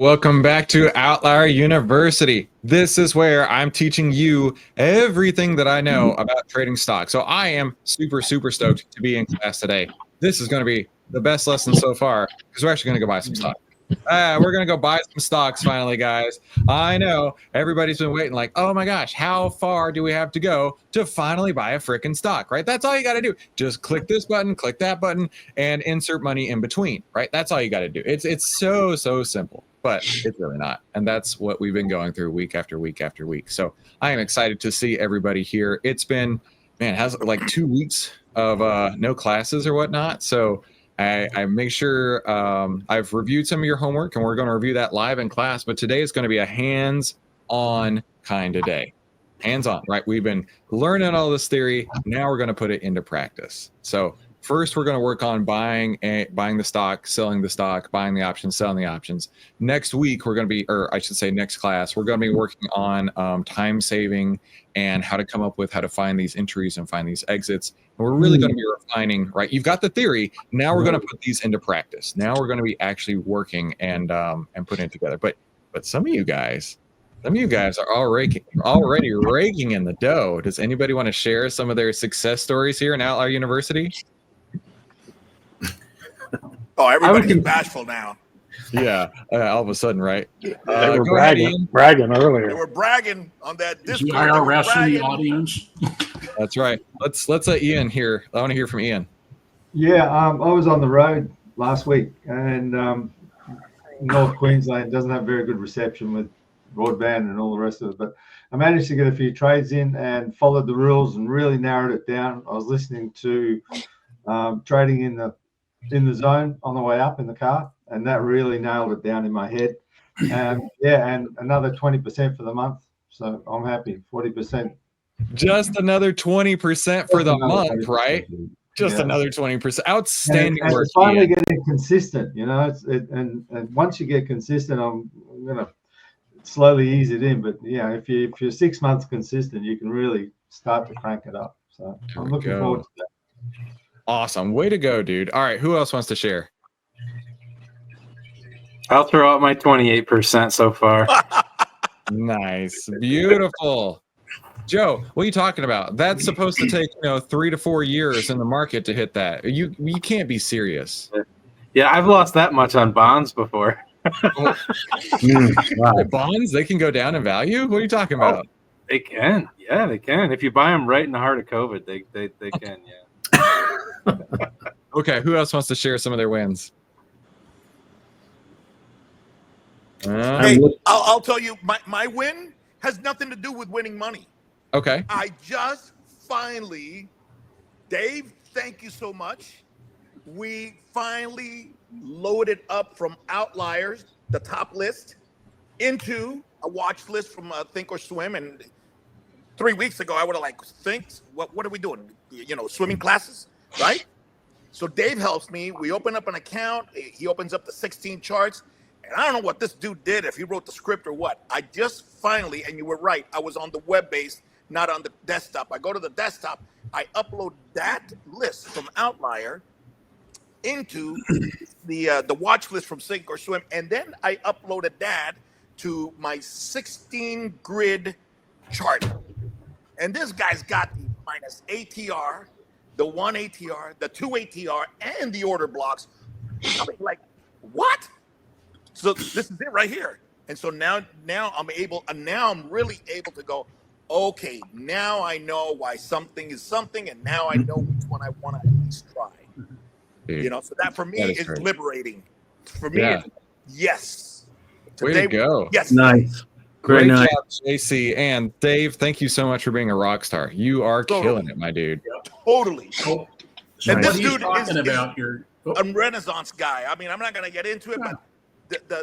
Welcome back to OVTLYR University. This is where I'm teaching you everything that I know about trading stocks. So I am super stoked to be in class today. This is going to be the best lesson so far because we're actually going to go buy some stock. We're going to go buy some stocks finally, guys. I know everybody's been waiting like, oh my gosh, how far do we have to go to finally buy a freaking stock, right? That's all you got to do. Just click this button, click that button, and insert money in between, right? That's all you got to do. It's so simple, but it's really not. And that's what we've been going through week after week after week. So I am excited to see everybody here. It's been, man, it has like 2 weeks of no classes or whatnot. So I make sure I've reviewed some of your homework, and we're going to review that live in class. But today is going to be a hands-on kind of day. Hands-on, right? We've been learning all this theory. Now we're going to put it into practice. So first, we're going to work on buying the stock, selling the stock, buying the options, selling the options. Next week, we're going to be, or I should say next class, we're going to be working on time saving and how to come up with how to find these entries and find these exits. And we're really going to be refining, right? You've got the theory. Now we're going to put these into practice. Now we're going to be actually working and putting it together. But some of you guys are already raking in the dough. Does anybody want to share some of their success stories here in OVTLYR University? Oh, everybody's bashful now. Yeah, all of a sudden, right? They were bragging earlier. They were bragging on that Discord. IRS in the audience. That's right. Let's let Ian hear. I want to hear from Ian. Yeah, I was on the road last week, and North Queensland doesn't have very good reception with broadband and all the rest of it. But I managed to get a few trades in and followed the rules and really narrowed it down. I was listening to trading in the zone on the way up in the car, and that really nailed it down in my head. And and another 20% for the month. So I'm happy. 40%. Just another 20% for the month, right? Just another 20%. Outstanding and work. Finally getting consistent, and once you get consistent, I'm gonna slowly ease it in. But yeah, if you're 6 months consistent, you can really start to crank it up. So I'm looking forward to that. Awesome. Way to go, dude. All right. Who else wants to share? I'll throw out my 28% so far. Nice. Beautiful. Joe, what are you talking about? That's supposed to take 3 to 4 years in the market to hit that. You can't be serious. Yeah, I've lost that much on bonds before. Wow. Bonds, they can go down in value? What are you talking about? They can. Yeah, they can. If you buy them right in the heart of COVID, they can, yeah. Okay, who else wants to share some of their wins? Hey, I'll tell you, my win has nothing to do with winning money. Okay. I just finally, Dave, thank you so much. We finally loaded up from OVTLYRs, the top list, into a watch list from Think or Swim. And 3 weeks ago, I would have what are we doing? Swimming classes, right? So Dave helps me. We open up an account. He opens up the 16 charts. And I don't know what this dude did, if he wrote the script or what. I just finally, and you were right, I was on the web-based, not on the desktop. I go to the desktop. I upload that list from OVTLYR into the watch list from Think or Swim. And then I uploaded that to my 16 grid chart. And this guy's got the minus ATR, the 1 ATR, the 2 ATR, and the order blocks. I mean, like, what? So this is it right here. And so now I'm able, and now I'm really able to go, okay, now I know why something is something, and now I know which one I want to at least try. Dude, so that for me is great. Liberating. For me, yes. Today, way to go. Yes. Nice. Great job, JC. And Dave, thank you so much for being a rock star. You are killing it, my dude. Totally. And this dude is a Renaissance guy. I mean, I'm not going to get into it, but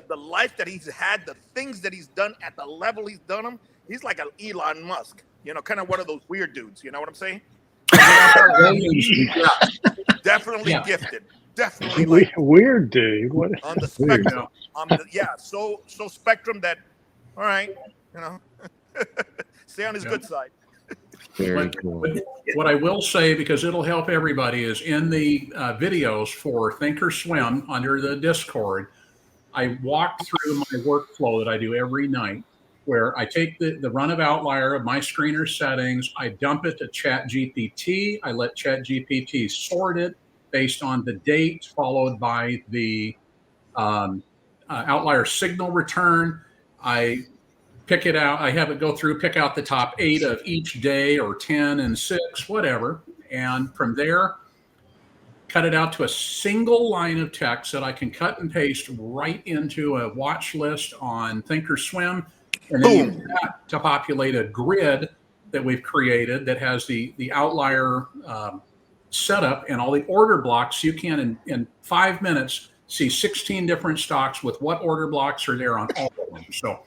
the life that he's had, the things that he's done at the level he's done them, he's like an Elon Musk, kind of one of those weird dudes. You know what I'm saying? Definitely gifted. Definitely weird dude. What on the spectrum. So spectrum that, all right, stay on his good side. Very cool. What I will say, because it'll help everybody, is in the videos for Think or Swim under the Discord, I walk through my workflow that I do every night, where I take the run of OVTLYR of my screener settings, I dump it to ChatGPT, I let ChatGPT sort it based on the date, followed by the OVTLYR signal return. I pick it out, I have it go through, pick out the top 8 of each day, or 10 and 6, whatever. And from there, cut it out to a single line of text that I can cut and paste right into a watch list on Thinkorswim, and then use that to populate a grid that we've created that has the OVTLYR setup and all the order blocks. You can, in 5 minutes, see 16 different stocks with what order blocks are there on all of them. So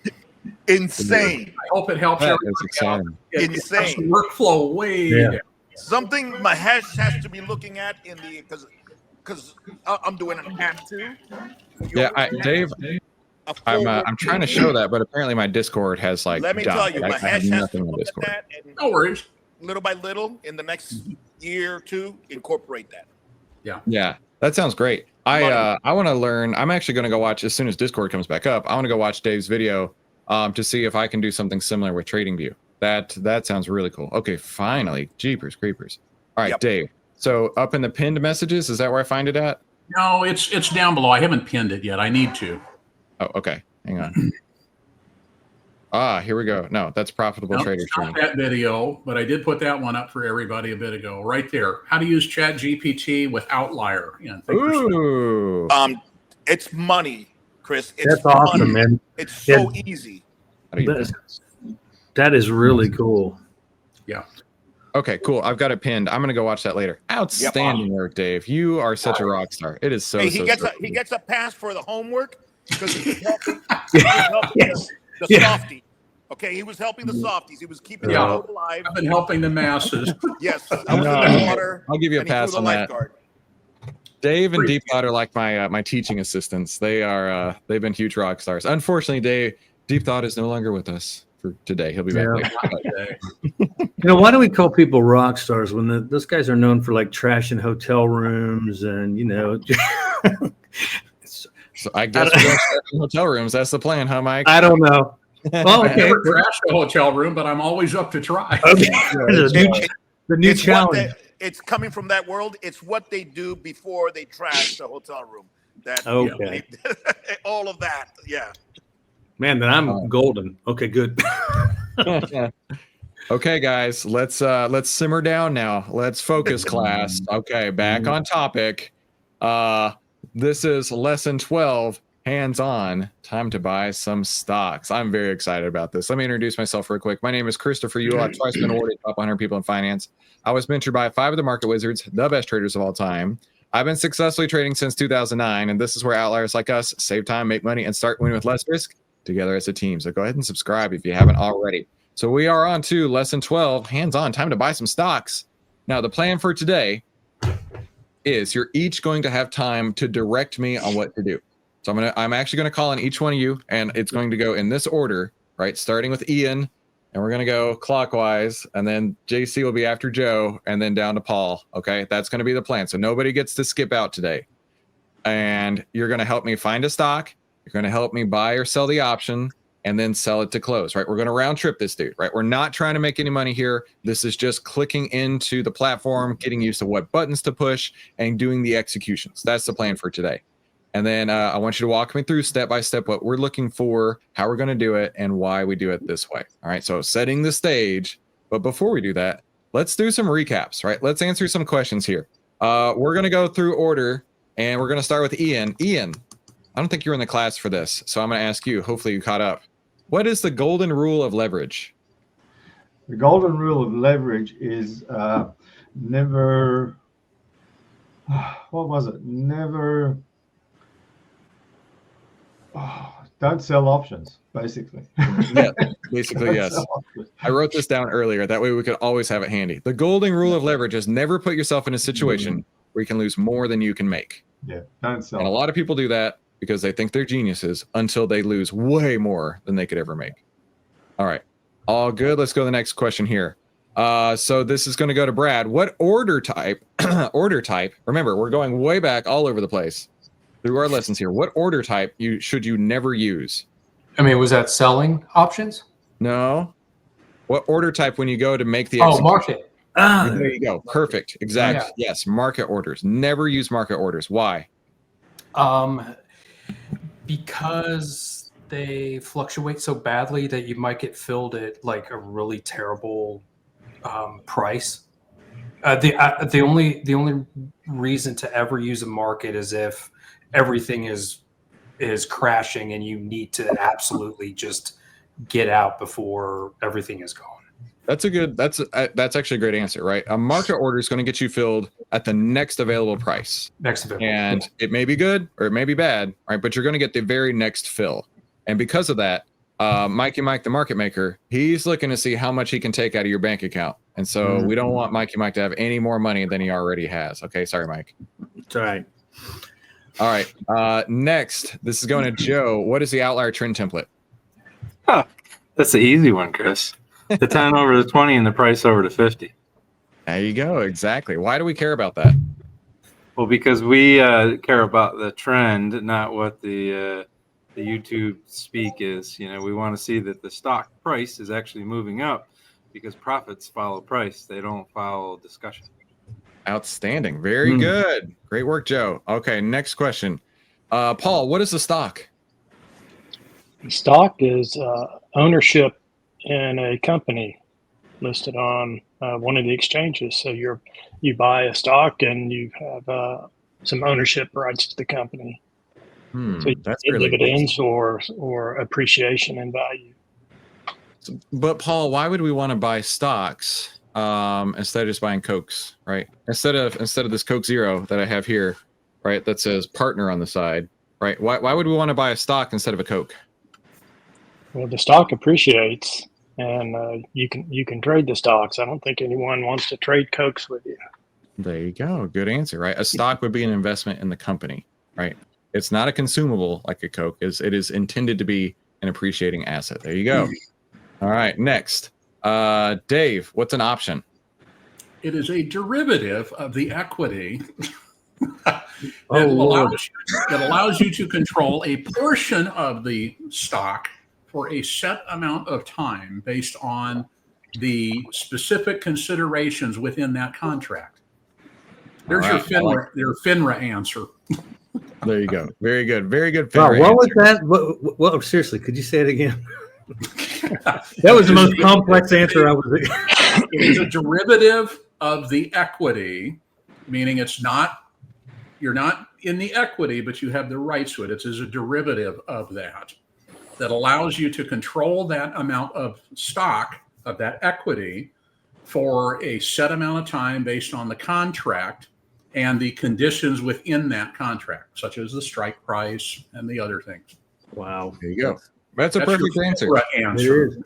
insane. I hope it helps everybody out. It helps the workflow way down. Something Mahesh has to be looking at in the because I'm doing an app too. Dave, I'm trying to show that, but apparently my Discord has like. Let me tell you, Mahesh has to look at that, and no worries. Little by little, in the next year or two, incorporate that. Yeah, that sounds great. I want to learn. I'm actually going to go watch as soon as Discord comes back up. I want to go watch Dave's video to see if I can do something similar with TradingView. That sounds really cool. Okay, finally, jeepers creepers. All right, Dave. So up in the pinned messages, is that where I find it at? No, it's down below. I haven't pinned it yet. I need to. Oh, okay. Hang on. Here we go. No, that's profitable trader training. That video, but I did put that one up for everybody a bit ago. Right there. How to use ChatGPT with OVTLYR. Ooh. It's money, Chris. That's awesome, man. It's so easy. That is really cool. Yeah. Okay, cool. I've got it pinned. I'm gonna go watch that later. Outstanding work, Dave. You are such a rock star. It is so. Hey, he gets a pass for the homework because he's helping, the softie. Okay, he was helping the softies. He was keeping them alive. I've been helping the masses. Yes, I was in the water. I'll give you a pass on that. Dave and Deepthought are like my teaching assistants. They've been huge rock stars. Unfortunately, Deepthought is no longer with us for today. He'll be back later. Why do we call people rock stars when those guys are known for like trashing hotel rooms and So I guess we're going to trash hotel rooms. That's the plan, huh, Mike? I don't know. Well, I never trashed a hotel room, but I'm always up to try. Okay. The new challenge. It's coming from that world. It's what they do before they trash the hotel room. All of that. Yeah. Man, then I'm golden. Okay, good. Okay, guys, let's simmer down now. Let's focus, class. Okay, back on topic. This is lesson 12, hands-on. Time to buy some stocks. I'm very excited about this. Let me introduce myself real quick. My name is Christopher Yule. I've twice been awarded top 100 people in finance. I was mentored by 5 of the market wizards, the best traders of all time. I've been successfully trading since 2009, and this is where outliers like us save time, make money, and start winning with less risk together as a team. So go ahead and subscribe if you haven't already. So we are on to lesson 12, hands-on, time to buy some stocks. Now, the plan for today is you're each going to have time to direct me on what to do. So I'm actually going to call on each one of you, and it's going to go in this order, right? Starting with Ian, and we're going to go clockwise, and then JC will be after Joe, and then down to Paul. Okay, that's going to be the plan. So nobody gets to skip out today. And you're going to help me find a stock. You're going to help me buy or sell the option, and then sell it to close, right? We're going to round trip this dude, right? We're not trying to make any money here. This is just clicking into the platform, getting used to what buttons to push, and doing the executions. That's the plan for today. And then I want you to walk me through step by step what we're looking for, how we're going to do it, and why we do it this way. All right, so setting the stage. But before we do that, let's do some recaps, right? Let's answer some questions here. We're going to go through order, and we're going to start with Ian. Ian, I don't think you're in the class for this, so I'm going to ask you. Hopefully you caught up. What is the golden rule of leverage? The golden rule of leverage is never. What was it? Never. Don't sell options, basically. Yeah, basically, yes. I wrote this down earlier. That way we could always have it handy. The golden rule of leverage is never put yourself in a situation where you can lose more than you can make. Yeah, don't sell. And a lot of people do that because they think they're geniuses until they lose way more than they could ever make. All right. All good. Let's go to the next question here. So this is going to go to Brad. What order type, remember, we're going way back all over the place. through our lessons here, what order type should you never use? I mean, was that selling options? No. What order type when you go to make the Oh, execution? market. There you go. Perfect. Exactly. Yeah. Yes. Market orders. Never use market orders. Why? Because they fluctuate so badly that you might get filled at like a really terrible price. The only reason to ever use a market is if everything is crashing and you need to absolutely just get out before everything is gone. That's actually a great answer, right? A market order is going to get you filled at the next available price. And it may be good or it may be bad, right? But you're going to get the very next fill. And because of that, Mikey Mike, the market maker, he's looking to see how much he can take out of your bank account. And so we don't want Mikey Mike to have any more money than he already has. Okay, sorry, Mike. That's all right. All right. Next, this is going to Joe. What is the outlier trend template? Huh. That's the easy one, Chris. The 10 over the 20 and the price over the 50. There you go. Exactly. Why do we care about that? Well, because we care about the trend, not what the YouTube speak is. You know, we want to see that the stock price is actually moving up because profits follow price. They don't follow discussion. Outstanding. Very good. Great work, Joe. Okay, next question. Paul, what is the stock? Stock is ownership in a company listed on one of the exchanges. So you buy a stock and you have some ownership rights to the company. So you That's get really dividends or appreciation in value. But Paul, why would we want to buy stocks instead of just buying Cokes, right? Instead of this Coke Zero that I have here, right, that says partner on the side, right? Why would we want to buy a stock instead of a Coke? Well, the stock appreciates, and you can trade the stocks. I don't think anyone wants to trade Cokes with you. There you go. Good answer, right? A stock would be an investment in the company, right? It's not a consumable like a Coke is. It is intended to be an appreciating asset. There you go. All right, next. Dave, what's an option? It is a derivative of the equity that allows you to control a portion of the stock for a set amount of time based on the specific considerations within that contract. There's your FINRA answer. There you go. Very good. Very good. Wow, FINRA what was answer. that? What, seriously, could you say it again? That was the most complex answer I was. It is a derivative of the equity, meaning you're not in the equity, but you have the rights to it. It is a derivative of that allows you to control that amount of stock of that equity for a set amount of time based on the contract and the conditions within that contract, such as the strike price and the other things. Wow. There you go. That's a perfect answer. It is.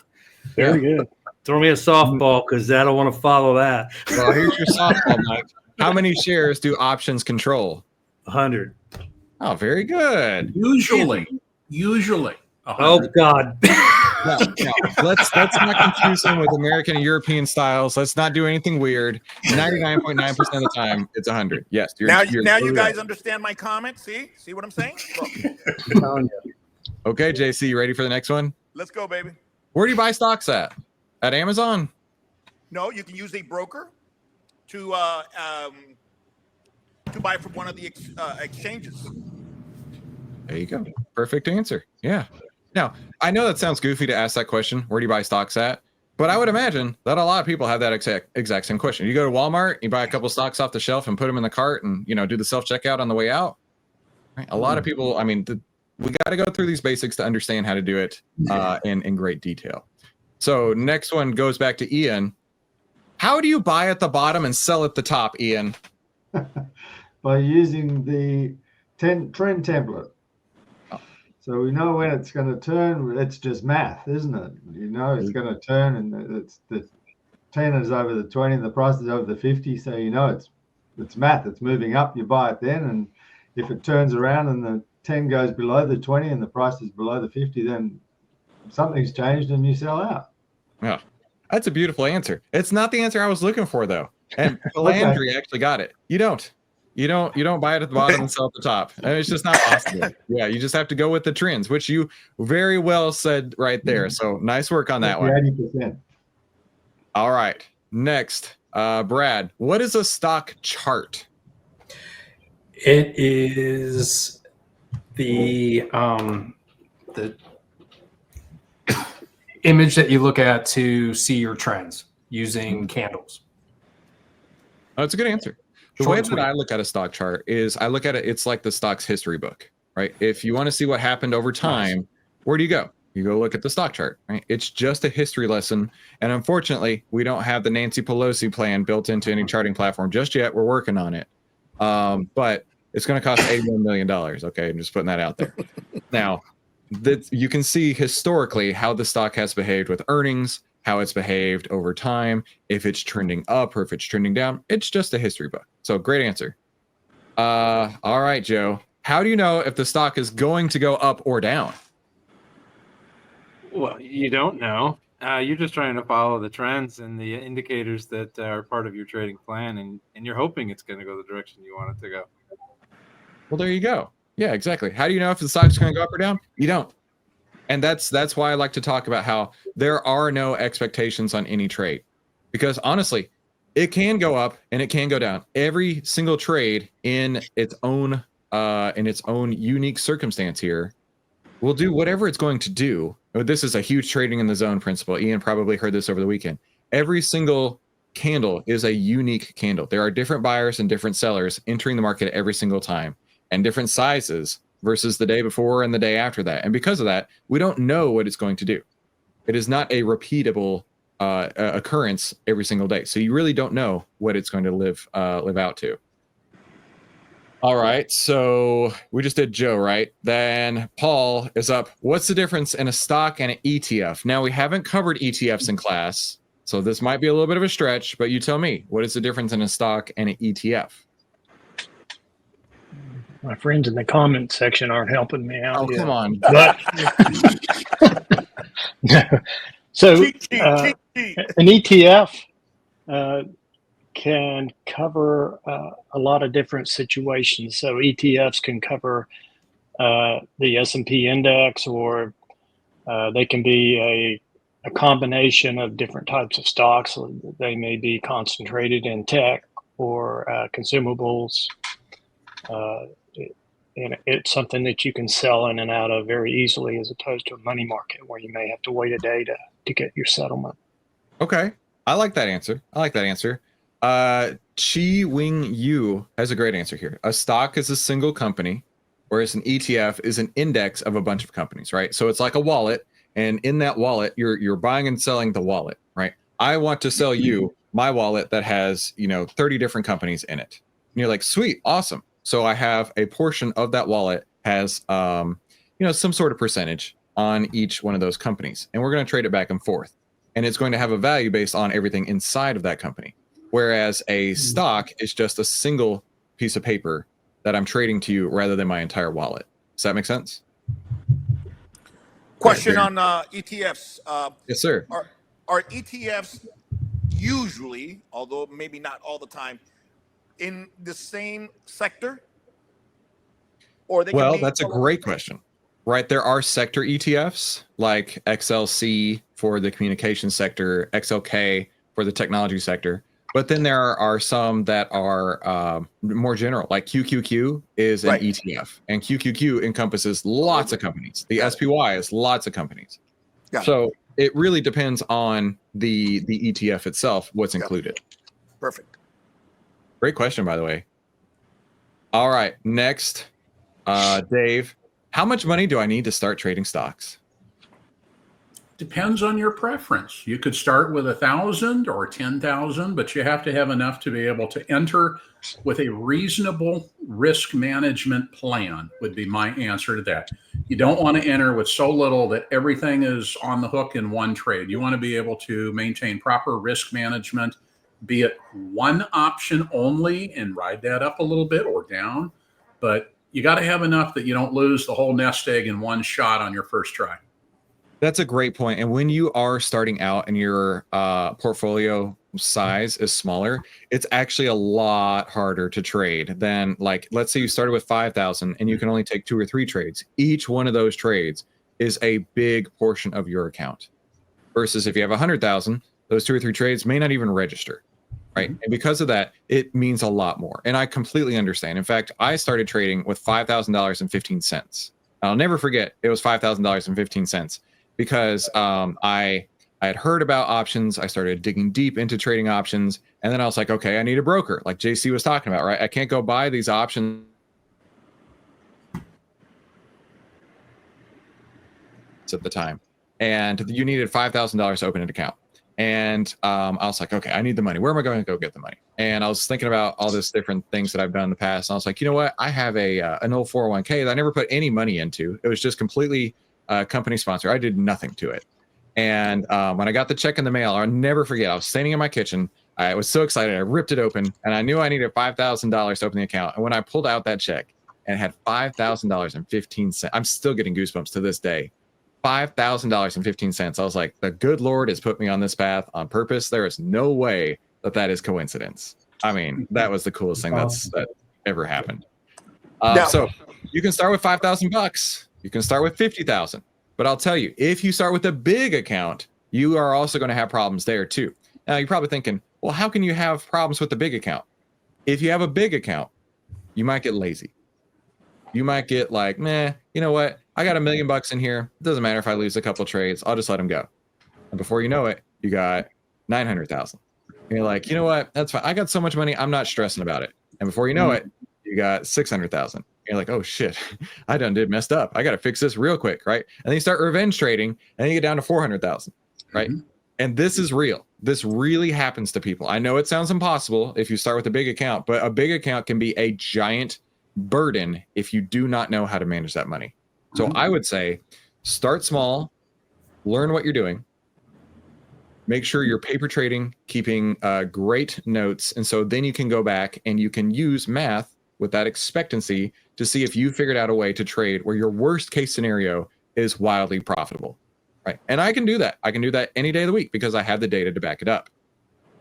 Very good. Throw me a softball because I don't want to follow that. Well, here's your softball, Mike. How many shares do options control? 100. Oh, very good. Usually. 100. Oh God. No. Let's not confuse them with American and European styles. Let's not do anything weird. 99.9% of the time, it's 100. Yes. Now you guys understand my comment. See what I'm saying? Look. Okay, JC, you ready for the next one? Let's go, baby. Where do you buy stocks at? At Amazon? No, you can use a broker to buy from one of the exchanges. There you go. Perfect answer. Yeah. Now, I know that sounds goofy to ask that question. Where do you buy stocks at? But I would imagine that a lot of people have that exact same question. You go to Walmart, you buy a couple stocks off the shelf and put them in the cart and, do the self-checkout on the way out. Right? A lot of people, we got to go through these basics to understand how to do it in great detail. So next one goes back to Ian. How do you buy at the bottom and sell at the top, Ian? By using the trend template. So we know when it's going to turn. It's just math, isn't it? It's going to turn, and it's the 10 is over the 20, and the price is over the 50. So it's math. It's moving up. You buy it then, and if it turns around and the 10 goes below the 20 and the price is below the 50, then something's changed and you sell out. Yeah, that's a beautiful answer. It's not the answer I was looking for, though. And Landry actually got it. You don't. You don't buy it at the bottom and sell at the top. And it's just not possible. Yeah, you just have to go with the trends, which you very well said right there. So nice work on that one. 80%. All right. Next, Brad, what is a stock chart? It is the image that you look at to see your trends using candles. Oh, it's a good answer. The way that I look at a stock chart is I look at it, it's like the stock's history book, right? If you want to see what happened over time, where do you go? You go look at the stock chart, right? It's just a history lesson. And unfortunately, we don't have the Nancy Pelosi plan built into any charting platform just yet. We're working on it. But it's going to cost $81 million. Okay, I'm just putting that out there. Now, you can see historically how the stock has behaved with earnings, how it's behaved over time, if it's trending up or if it's trending down. It's just a history book. So great answer. All right, Joe. How do you know if the stock is going to go up or down? Well, you don't know. You're just trying to follow the trends and the indicators that are part of your trading plan, and you're hoping it's going to go the direction you want it to go. Well, there you go. Yeah, exactly. How do you know if the stock's going to go up or down? You don't. And that's why I like to talk about how there are no expectations on any trade, because honestly, it can go up and it can go down. Every single trade in its own unique circumstance here will do whatever it's going to do. This is a huge trading in the zone principle. Ian probably heard this over the weekend. Every single candle is a unique candle. There are different buyers and different sellers entering the market every single time, and different sizes versus the day before and the day after that. And because of that, we don't know what it's going to do. It is not a repeatable occurrence every single day. So you really don't know what it's going to live out to. All right, so we just did Joe, right? Then Paul is up. What's the difference in a stock and an ETF? Now, we haven't covered ETFs in class, so this might be a little bit of a stretch, but you tell me, what is the difference in a stock and an ETF? My friends in the comment section aren't helping me out. Oh, come on. But, so an ETF can cover a lot of different situations. So ETFs can cover the S&P index, or they can be a combination of different types of stocks. They may be concentrated in tech or consumables. And it's something that you can sell in and out of very easily, as opposed to a money market where you may have to wait a day to get your settlement. Okay. I like that answer. Chi Wing Yu has a great answer here. A stock is a single company, whereas an ETF is an index of a bunch of companies, right? So it's like a wallet, and in that wallet, you're buying and selling the wallet, right? I want to sell you my wallet that has, 30 different companies in it. And you're like, sweet, awesome. So I have a portion of that wallet has, some sort of percentage on each one of those companies, and we're going to trade it back and forth, and it's going to have a value based on everything inside of that company. Whereas a stock is just a single piece of paper that I'm trading to you rather than my entire wallet. Does that make sense? Question on ETFs. Yes, sir. Are ETFs usually, although maybe not all the time, in the same sector? Or they Well, that's a great question. Right, there are sector ETFs like XLC for the communication sector, XLK for the technology sector. But then there are some that are more general, like QQQ is an ETF, and QQQ encompasses lots of companies. The SPY is lots of companies. So it really depends on the ETF itself, what's included. Perfect. Great question, by the way. All right, next, Dave, how much money do I need to start trading stocks? Depends on your preference. You could start with 1,000 or 10,000, but you have to have enough to be able to enter with a reasonable risk management plan, would be my answer to that. You don't want to enter with so little that everything is on the hook in one trade. You want to be able to maintain proper risk management, be it one option only and ride that up a little bit or down. But you got to have enough that you don't lose the whole nest egg in one shot on your first try. That's a great point. And when you are starting out and your portfolio size is smaller, it's actually a lot harder to trade than, like, let's say you started with 5,000 and you can only take 2 or 3 trades. Each one of those trades is a big portion of your account. Versus if you have 100,000, those 2 or 3 trades may not even register, right? And because of that, it means a lot more. And I completely understand. In fact, I started trading with $5,000.15. I'll never forget it was $5,000.15 because I had heard about options. I started digging deep into trading options. And then I was like, okay, I need a broker, like JC was talking about, right? I can't go buy these options at the time. And you needed $5,000 to open an account. And I was like, okay, I need the money. Where am I going to go get the money? And I was thinking about all this different things that I've done in the past. And I was like, you know what? I have an old 401k that I never put any money into. It was just completely company sponsored. I did nothing to it. And when I got the check in the mail, I'll never forget, I was standing in my kitchen. I was so excited. I ripped it open and I knew I needed $5,000 to open the account. And when I pulled out that check and it had $5,000.15, I'm still getting goosebumps to this day. $5,000.15. I was like, the good Lord has put me on this path on purpose. There is no way that is coincidence. I mean, that was the coolest thing that ever happened. So you can start with 5,000 bucks. You can start with 50,000. But I'll tell you, if you start with a big account, you are also going to have problems there too. Now you're probably thinking, well, how can you have problems with the big account? If you have a big account, you might get lazy. You might get like, meh, you know what? I got $1 million in here. It doesn't matter if I lose a couple trades. I'll just let them go. And before you know it, you got 900,000. And you're like, you know what? That's fine. I got so much money. I'm not stressing about it. And before you know it, you got 600,000. You're like, oh shit, I done did messed up. I got to fix this real quick, right? And then you start revenge trading, and then you get down to 400,000, right? And this is real. This really happens to people. I know it sounds impossible if you start with a big account, but a big account can be a giant burden if you do not know how to manage that money. So I would say start small, learn what you're doing, make sure you're paper trading, keeping great notes. And so then you can go back and you can use math with that expectancy to see if you figured out a way to trade where your worst case scenario is wildly profitable, right? And I can do that. I can do that any day of the week because I have the data to back it up.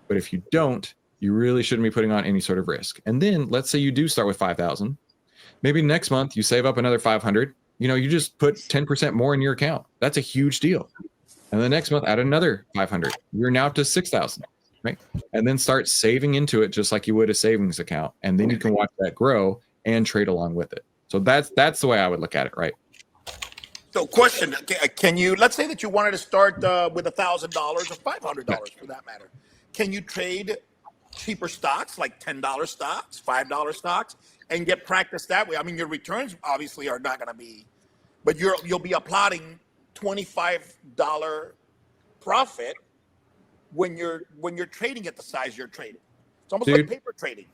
But if you don't, you really shouldn't be putting on any sort of risk. And then let's say you do start with 5,000. Maybe next month you save up another 500. You know, you just put 10% more in your account. That's a huge deal. And the next month, add another 500. You're now up to 6,000, right? And then start saving into it just like you would a savings account. And then you can watch that grow and trade along with it. So that's the way I would look at it, right? So question, can you, let's say that you wanted to start with $1,000 or $500 for that matter. Can you trade cheaper stocks like $10 stocks, $5 stocks and get practice that way? I mean, your returns obviously are not going to be, but you'll be applauding $25 profit when you're trading at the size you're trading. It's almost like paper trading.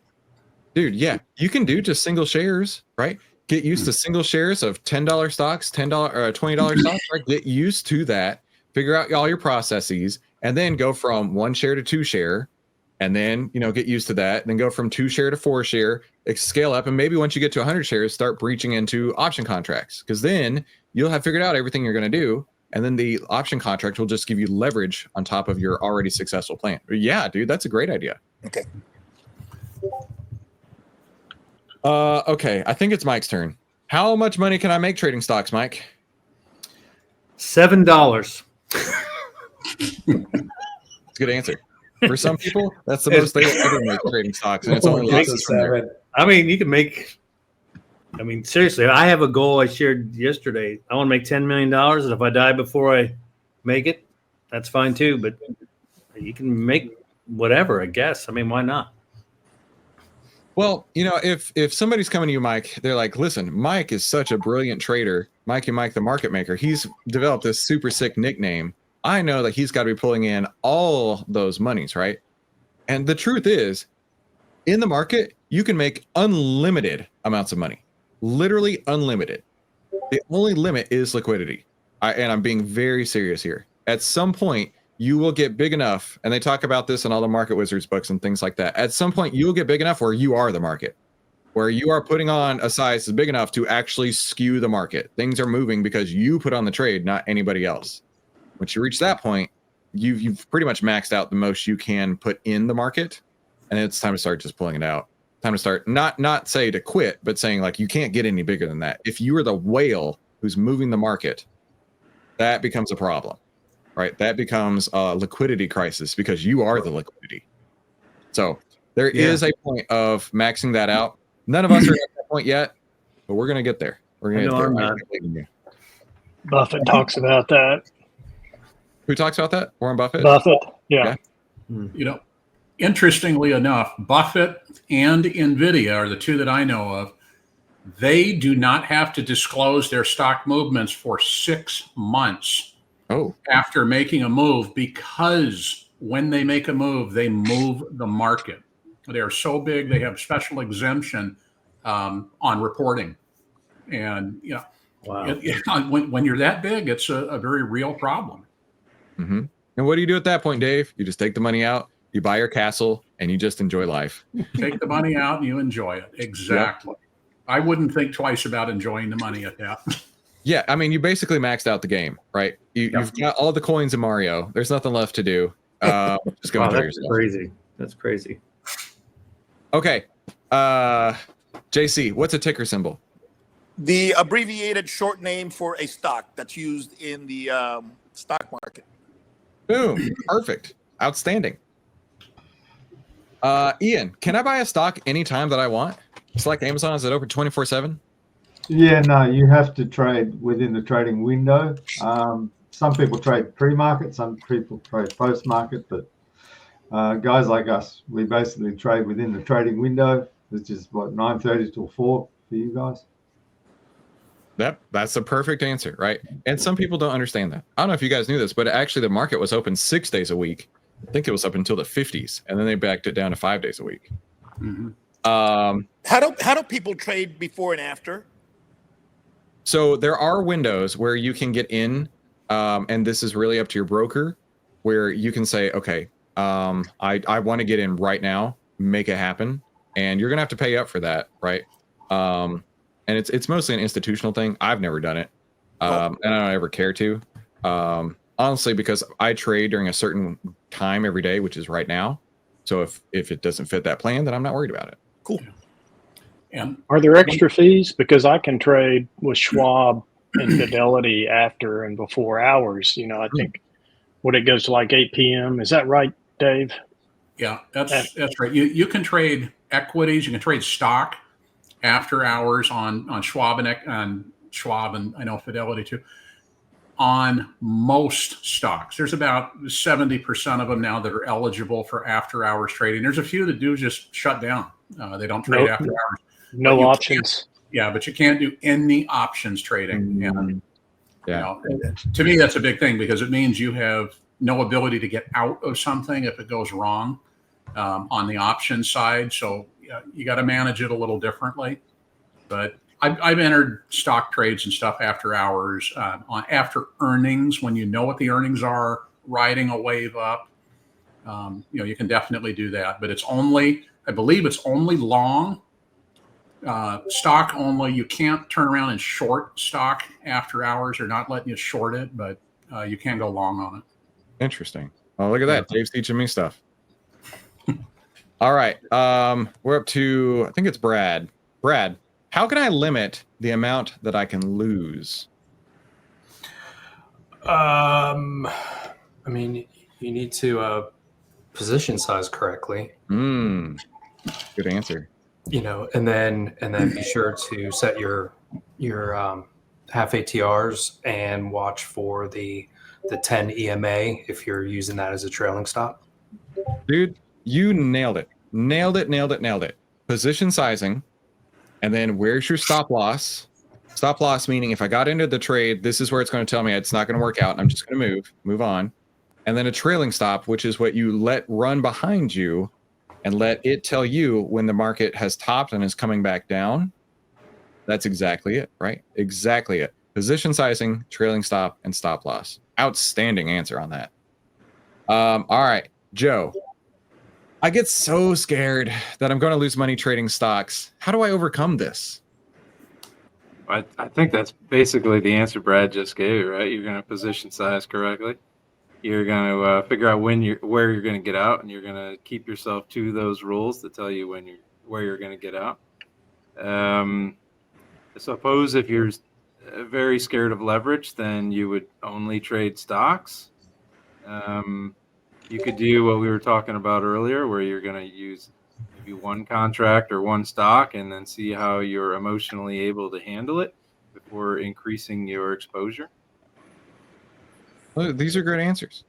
Dude, yeah, you can do just single shares, right? Get used to single shares of $10 stocks, $10 or $20 stocks, right? Get used to that. Figure out all your processes, and then go from 1 share to 2 share, and then get used to that. And then go from 2 share to 4 share, scale up, and maybe once you get to 100 shares, start breaching into option contracts, because then you'll have figured out everything you're going to do, and then the option contract will just give you leverage on top of your already successful plan. Yeah, dude, that's a great idea. Okay. Okay, I think it's Mike's turn. How much money can I make trading stocks, Mike? $7. It's a good answer. For some people, that's the most they ever make trading stocks, and it's only losses from there. I mean, you can make. I mean, seriously, I have a goal I shared yesterday. I want to make $10 million, and if I die before I make it, that's fine too. But you can make whatever, I guess. I mean, why not? Well, if somebody's coming to you, Mike, they're like, listen, Mike is such a brilliant trader. Mike the market maker. He's developed this super sick nickname. I know that he's got to be pulling in all those monies, right? And the truth is, in the market, you can make unlimited amounts of money, literally unlimited. The only limit is liquidity. And I'm being very serious here. At some point, you will get big enough, and they talk about this in all the Market Wizards books and things like that. At some point, you'll get big enough where you are the market, where you are putting on a size that's big enough to actually skew the market. Things are moving because you put on the trade, not anybody else. Once you reach that point, you've pretty much maxed out the most you can put in the market, and it's time to start just pulling it out. Time to start not say to quit, but saying like you can't get any bigger than that. If you are the whale who's moving the market, that becomes a problem, right? That becomes a liquidity crisis because you are the liquidity. So there is a point of maxing that out. None of us are at that point yet, but we're gonna get there. We're gonna get there. Buffett talks about that. Who talks about that? Warren Buffett? Buffett, yeah. You know, interestingly enough, Buffett and NVIDIA are the two that I know of. They do not have to disclose their stock movements for 6 months after making a move, because when they make a move, they move the market. They are so big, they have special exemption on reporting. And, you know, when you're that big, it's a very real problem. Mm-hmm. And what do you do at that point, Dave? You just take the money out, you buy your castle, and you just enjoy life. Take the money out and you enjoy it. Exactly. Yep. I wouldn't think twice about enjoying the money at that. Yeah, I mean, you basically maxed out the game, right? You've got all the coins in Mario. There's nothing left to do. Just go enjoy yourself. Crazy. That's crazy. Okay. JC, what's a ticker symbol? The abbreviated short name for a stock that's used in the stock market. Boom. Perfect. Outstanding. Ian, can I buy a stock anytime that I want? It's like Amazon, is it open 24/7? Yeah, no, you have to trade within the trading window. Some people trade pre-market, some people trade post-market, but guys like us, we basically trade within the trading window, which is what, 9:30 till 4 for you guys. That's the perfect answer, right? And some people don't understand that. I don't know if you guys knew this, but actually the market was open 6 days a week. I think it was up until the 50s, and then they backed it down to 5 days a week. Mm-hmm. How do people trade before and after? So there are windows where you can get in, and this is really up to your broker, where you can say, okay, I want to get in right now, make it happen, and you're gonna have to pay up for that, right? And it's mostly an institutional thing. I've never done it, and I don't ever care to, honestly, because I trade during a certain time every day, which is right now. So if it doesn't fit that plan, then I'm not worried about it. Cool. And are there extra fees? Because I can trade with Schwab and Fidelity after and before hours. You know, I think when it goes to like 8 p.m. Is that right, Dave? Yeah, that's right. You can trade equities, you can trade stock after hours on Schwab and I know Fidelity too. On most stocks, there's about 70% of them now that are eligible for after hours trading. There's a few that do just shut down. They don't trade after hours. No options. Yeah, but you can't do any options trading. And, yeah. You know, to me, that's a big thing, because it means you have no ability to get out of something if it goes wrong on the options side. So you got to manage it a little differently. But I've entered stock trades and stuff after hours, after earnings, when you know what the earnings are, riding a wave up. You know, you can definitely do that. But it's only, I believe it's only long. Stock only. You can't turn around and short stock after hours. They're not letting you short it, but you can go long on it. Interesting. Oh, look at that. Dave's teaching me stuff. All right. We're up to, I think it's Brad. Brad, how can I limit the amount that I can lose? I mean, you need to position size correctly. Good answer. You know, and then be sure to set your half ATRs and watch for the 10 EMA if you're using that as a trailing stop. Dude, you nailed it. Nailed it. Position sizing. And then where's your stop loss? Stop loss meaning if I got into the trade, this is where it's going to tell me it's not going to work out. And I'm just going to move on. And then a trailing stop, which is what you let run behind you and let it tell you when the market has topped and is coming back down. That's exactly it, right? Exactly it. Position sizing, trailing stop, and stop loss. Outstanding answer on that. All right, Joe. I get so scared that I'm going to lose money trading stocks. How do I overcome this? I think that's basically the answer Brad just gave, right? You're going to position size correctly. You're going to figure out where you're going to get out, and you're going to keep yourself to those rules to tell you where you're going to get out. Suppose if you're very scared of leverage, then you would only trade stocks. You could do what we were talking about earlier, where you're going to use maybe one contract or one stock and then see how you're emotionally able to handle it before increasing your exposure. Well, these are great answers.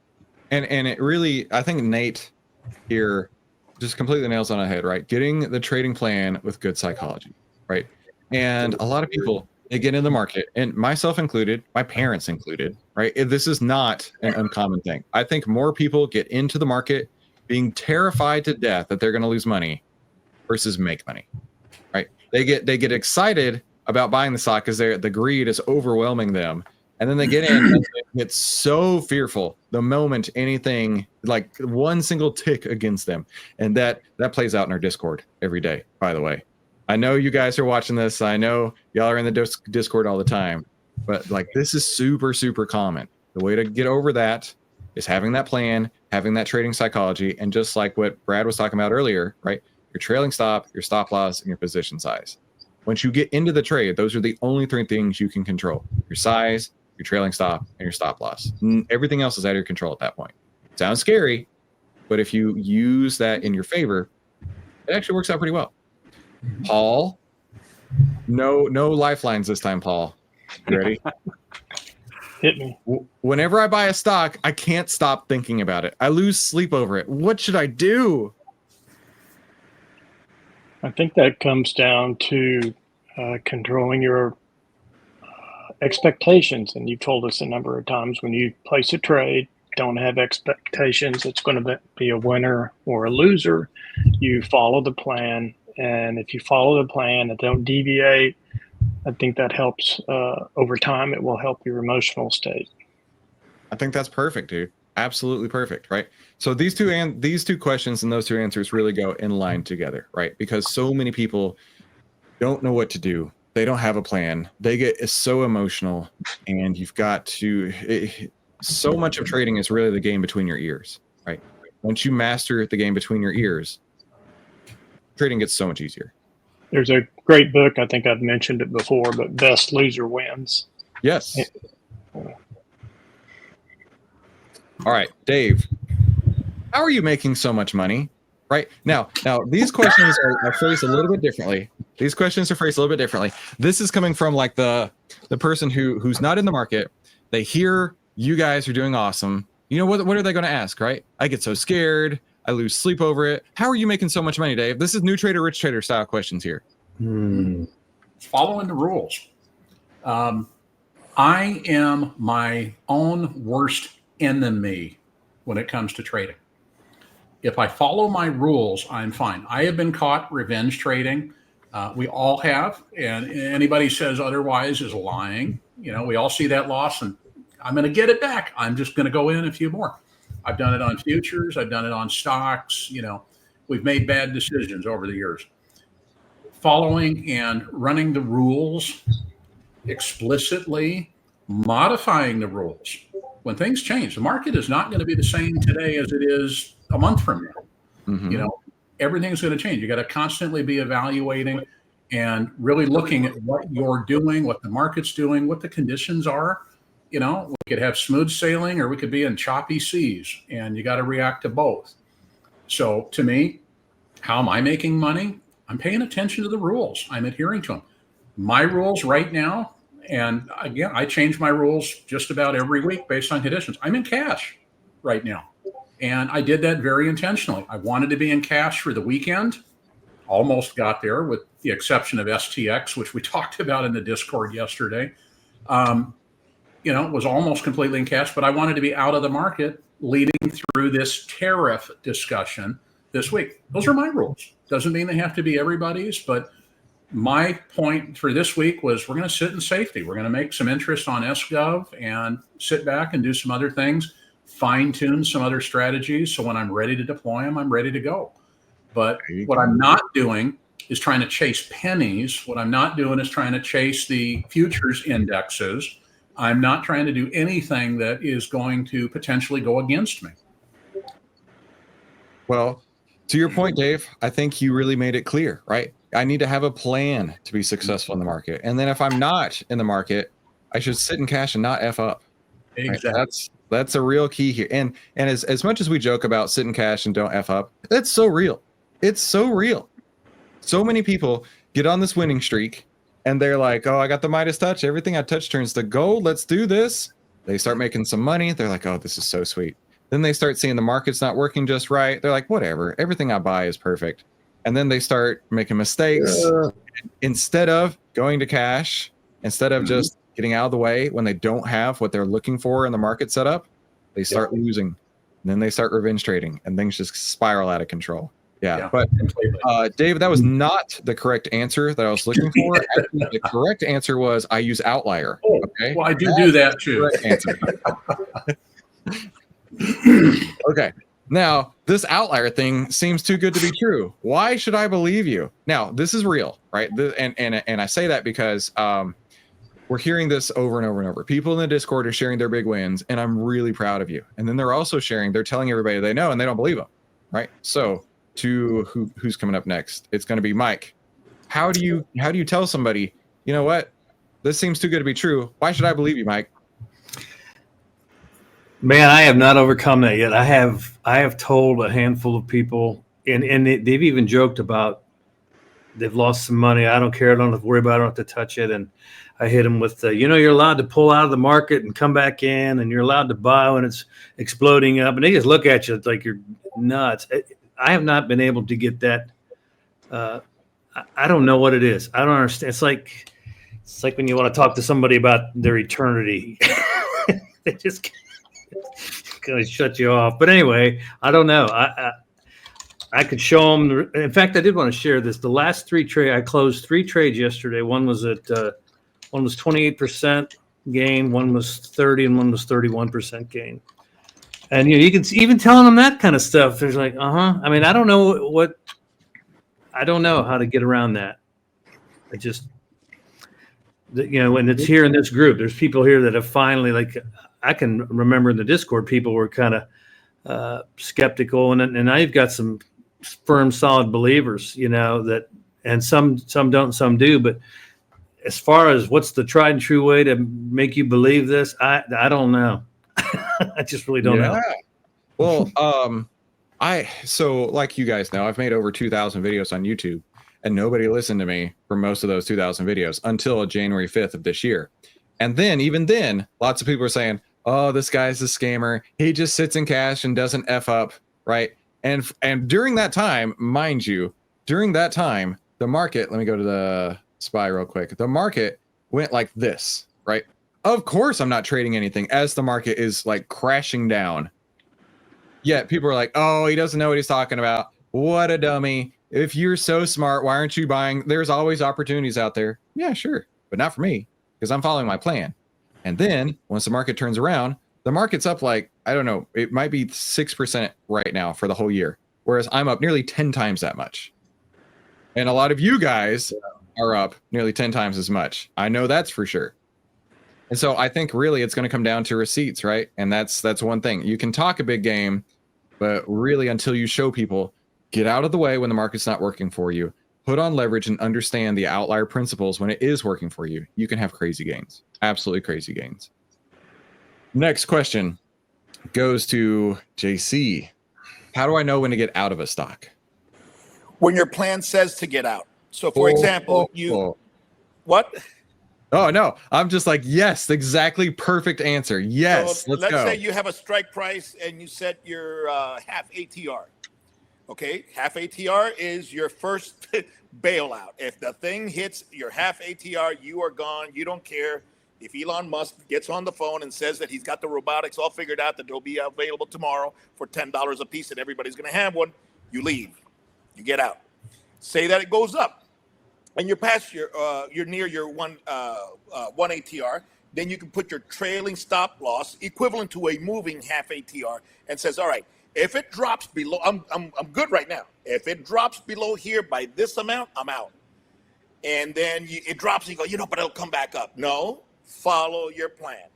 And it really, I think Nate here just completely nails on the head, right? Getting the trading plan with good psychology, right? And a lot of people, they get in the market, and myself included, my parents included, right? This is not an uncommon thing. I think more people get into the market being terrified to death that they're going to lose money versus make money, right? They get excited about buying the stock because the greed is overwhelming them, and then they get in and they get so fearful the moment anything like one single tick against them, and that plays out in our Discord every day. By the way, I know you guys are watching this. I know y'all are in the Discord all the time, but like this is super, super common. The way to get over that is having that plan, having that trading psychology, and just like what Brad was talking about earlier, right? Your trailing stop, your stop loss, and your position size. Once you get into the trade, those are the only three things you can control: your size, your trailing stop, and your stop loss. Everything else is out of your control at that point. Sounds scary, but if you use that in your favor, it actually works out pretty well. Paul, no lifelines this time, Paul. You ready? Hit me. Whenever I buy a stock, I can't stop thinking about it. I lose sleep over it. What should I do? I think that comes down to controlling your expectations. And you've told us a number of times, when you place a trade, don't have expectations it's going to be a winner or a loser. You follow the plan. And if you follow the plan and don't deviate, I think that helps over time. It will help your emotional state. I think that's perfect, dude. Absolutely perfect, right? So these two questions and those two answers really go in line together, right? Because so many people don't know what to do. They don't have a plan. They get so emotional, and you've got to. So much of trading is really the game between your ears, right? Once you master the game between your ears, trading gets so much easier. There's a great book, I think I've mentioned it before, but Best Loser Wins. Yes. All right, Dave, how are you making so much money? Right now, these questions are phrased a little bit differently. These questions are phrased a little bit differently. This is coming from like the person who's not in the market. They hear you guys are doing awesome. You know, what are they going to ask, right? I get so scared. I lose sleep over it. How are you making so much money, Dave? This is new trader, rich trader style questions here. Following the rules. I am my own worst enemy when it comes to trading. If I follow my rules, I'm fine. I have been caught revenge trading. We all have, and anybody says otherwise is lying. You know, we all see that loss, and I'm going to get it back. I'm just going to go in a few more. I've done it on futures. I've done it on stocks. You know, we've made bad decisions over the years. Following and running the rules explicitly, modifying the rules. When things change, the market is not going to be the same today as it is a month from now. Mm-hmm. You know, everything's going to change. You got to constantly be evaluating and really looking at what you're doing, what the market's doing, what the conditions are. You know, we could have smooth sailing or we could be in choppy seas, and you got to react to both. So to me, how am I making money? I'm paying attention to the rules. I'm adhering to them. My rules right now, and again, I change my rules just about every week based on conditions. I'm in cash right now. And I did that very intentionally. I wanted to be in cash for the weekend. Almost got there, with the exception of STX, which we talked about in the Discord yesterday. You know, it was almost completely in cash, but I wanted to be out of the market leading through this tariff discussion this week. Those are my rules. Doesn't mean they have to be everybody's, but my point for this week was we're going to sit in safety. We're going to make some interest on SGov and sit back and do some other things, fine tune some other strategies. So when I'm ready to deploy them, I'm ready to go. But what I'm not doing is trying to chase pennies. What I'm not doing is trying to chase the futures indexes. I'm not trying to do anything that is going to potentially go against me. Well, to your point, Dave, I think you really made it clear, right? I need to have a plan to be successful in the market. And then if I'm not in the market, I should sit in cash and not F up. Exactly. Right? That's a real key here. And as much as we joke about sit in cash and don't F up, that's so real. It's so real. So many people get on this winning streak and they're like, oh, I got the Midas touch. Everything I touch turns to gold. Let's do this. They start making some money. They're like, oh, this is so sweet. Then they start seeing the market's not working just right. They're like, whatever, everything I buy is perfect. And then they start making mistakes. Instead of going to cash, instead of just getting out of the way when they don't have what they're looking for in the market setup, they start losing. And then they start revenge trading and things just spiral out of control. Yeah. But David, that was not the correct answer that I was looking for. Actually, the correct answer was I use OVTLYR. Oh, okay. Well, I do that too. Okay. Now, this OVTLYR thing seems too good to be true. Why should I believe you? Now, this is real, right? And I say that because we're hearing this over and over and over. People in the Discord are sharing their big wins, and I'm really proud of you. And then they're also sharing, they're telling everybody they know, and they don't believe them, right? So, to who's coming up next? It's going to be Mike. How do you tell somebody, you know what? This seems too good to be true. Why should I believe you, Mike? Man, I have not overcome that yet. I have told a handful of people, and they've even joked about they've lost some money. I don't care. I don't have to worry about it. I don't have to touch it. And I hit them with, you're allowed to pull out of the market and come back in, and you're allowed to buy when it's exploding up. And they just look at you like you're nuts. I have not been able to get that. I don't know what it is. I don't understand. It's like when you want to talk to somebody about their eternity. They just kind of shut you off. But anyway, I don't know. I could show them. In fact, I did want to share this. The last three trades, I closed 3 trades yesterday. One was 28% gain, one was 30, and one was 31% gain. And you can even telling them that kind of stuff. There's like, I mean, I don't know how to get around that. I just, when it's here in this group, there's people here that have finally, like, I can remember in the Discord, people were kind of skeptical, and now you've got some firm, solid believers, that, and some don't, some do. But as far as what's the tried and true way to make you believe this, I don't know. I just really don't know. Well, so like you guys know, I've made over 2,000 videos on YouTube, and nobody listened to me for most of those 2,000 videos until January 5th of this year. And then, even then, lots of people are saying, oh, this guy's a scammer. He just sits in cash and doesn't F up, right? And during that time, mind you, the market, let me go to the SPY real quick. The market went like this, right? Of course, I'm not trading anything as the market is like crashing down. Yet people are like, oh, he doesn't know what he's talking about. What a dummy. If you're so smart, why aren't you buying? There's always opportunities out there. Yeah, sure. But not for me, because I'm following my plan. And then once the market turns around, the market's up like, I don't know, it might be 6% right now for the whole year. Whereas I'm up nearly 10 times that much. And a lot of you guys are up nearly 10 times as much. I know that's for sure. And so I think really it's going to come down to receipts, right? And that's one thing. You can talk a big game, but really until you show people, get out of the way when the market's not working for you, put on leverage and understand the outlier principles when it is working for you, you can have crazy gains. Absolutely crazy gains. Next question goes to JC. How do I know when to get out of a stock? When your plan says to get out. So for example, what? Oh, no, I'm just like, yes, exactly. Perfect answer. Yes. So let's say you have a strike price and you set your half ATR. Okay. Half ATR is your first bailout. If the thing hits your half ATR, you are gone. You don't care. If Elon Musk gets on the phone and says that he's got the robotics all figured out, that they'll be available tomorrow for $10 a piece and everybody's going to have one, you leave. You get out. Say that it goes up. And you're past you're near your one ATR, then you can put your trailing stop loss equivalent to a moving half ATR and says, all right, if it drops below, I'm good right now. If it drops below here by this amount, I'm out. And then it drops and you go, but it'll come back up. No, follow your plan.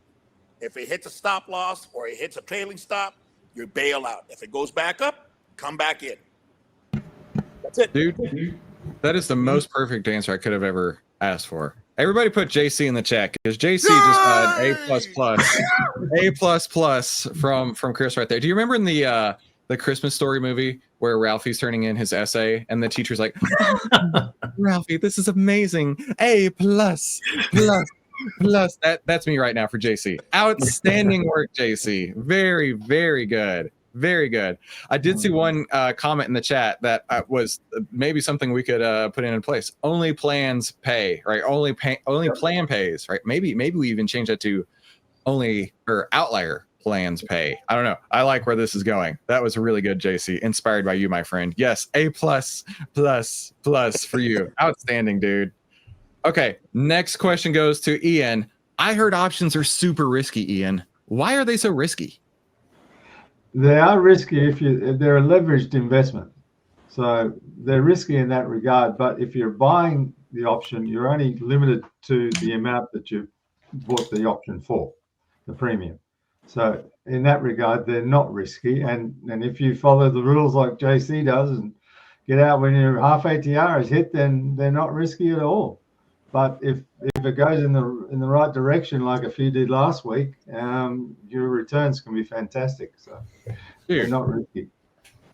If it hits a stop loss or it hits a trailing stop, you bail out. If it goes back up, come back in. That's it. Dude, that is the most perfect answer I could have ever asked for. Everybody put JC in the chat because JC just got A++, from Chris right there. Do you remember in the Christmas Story movie where Ralphie's turning in his essay and the teacher's like, Ralphie, this is amazing. A++. That's me right now for JC. Outstanding work, JC. Very, very good. Very good. I did see one comment in the chat that was maybe something we could put in place. Only plans pay, right? Only plan pays, right? Maybe we even change that to outlier plans pay. I don't know. I like where this is going. That was really good, JC. Inspired by you, my friend. Yes, A+++ for you. Outstanding, dude. Okay, next question goes to Ian. I heard options are super risky, Ian. Why are they so risky? They are risky if they're a leveraged investment. So they're risky in that regard. But if you're buying the option, you're only limited to the amount that you bought the option for, the premium. So in that regard, they're not risky. And if you follow the rules like JC does and get out when your half ATR is hit, then they're not risky at all. But if it goes in the right direction, like a few did last week, your returns can be fantastic. So they're not risky.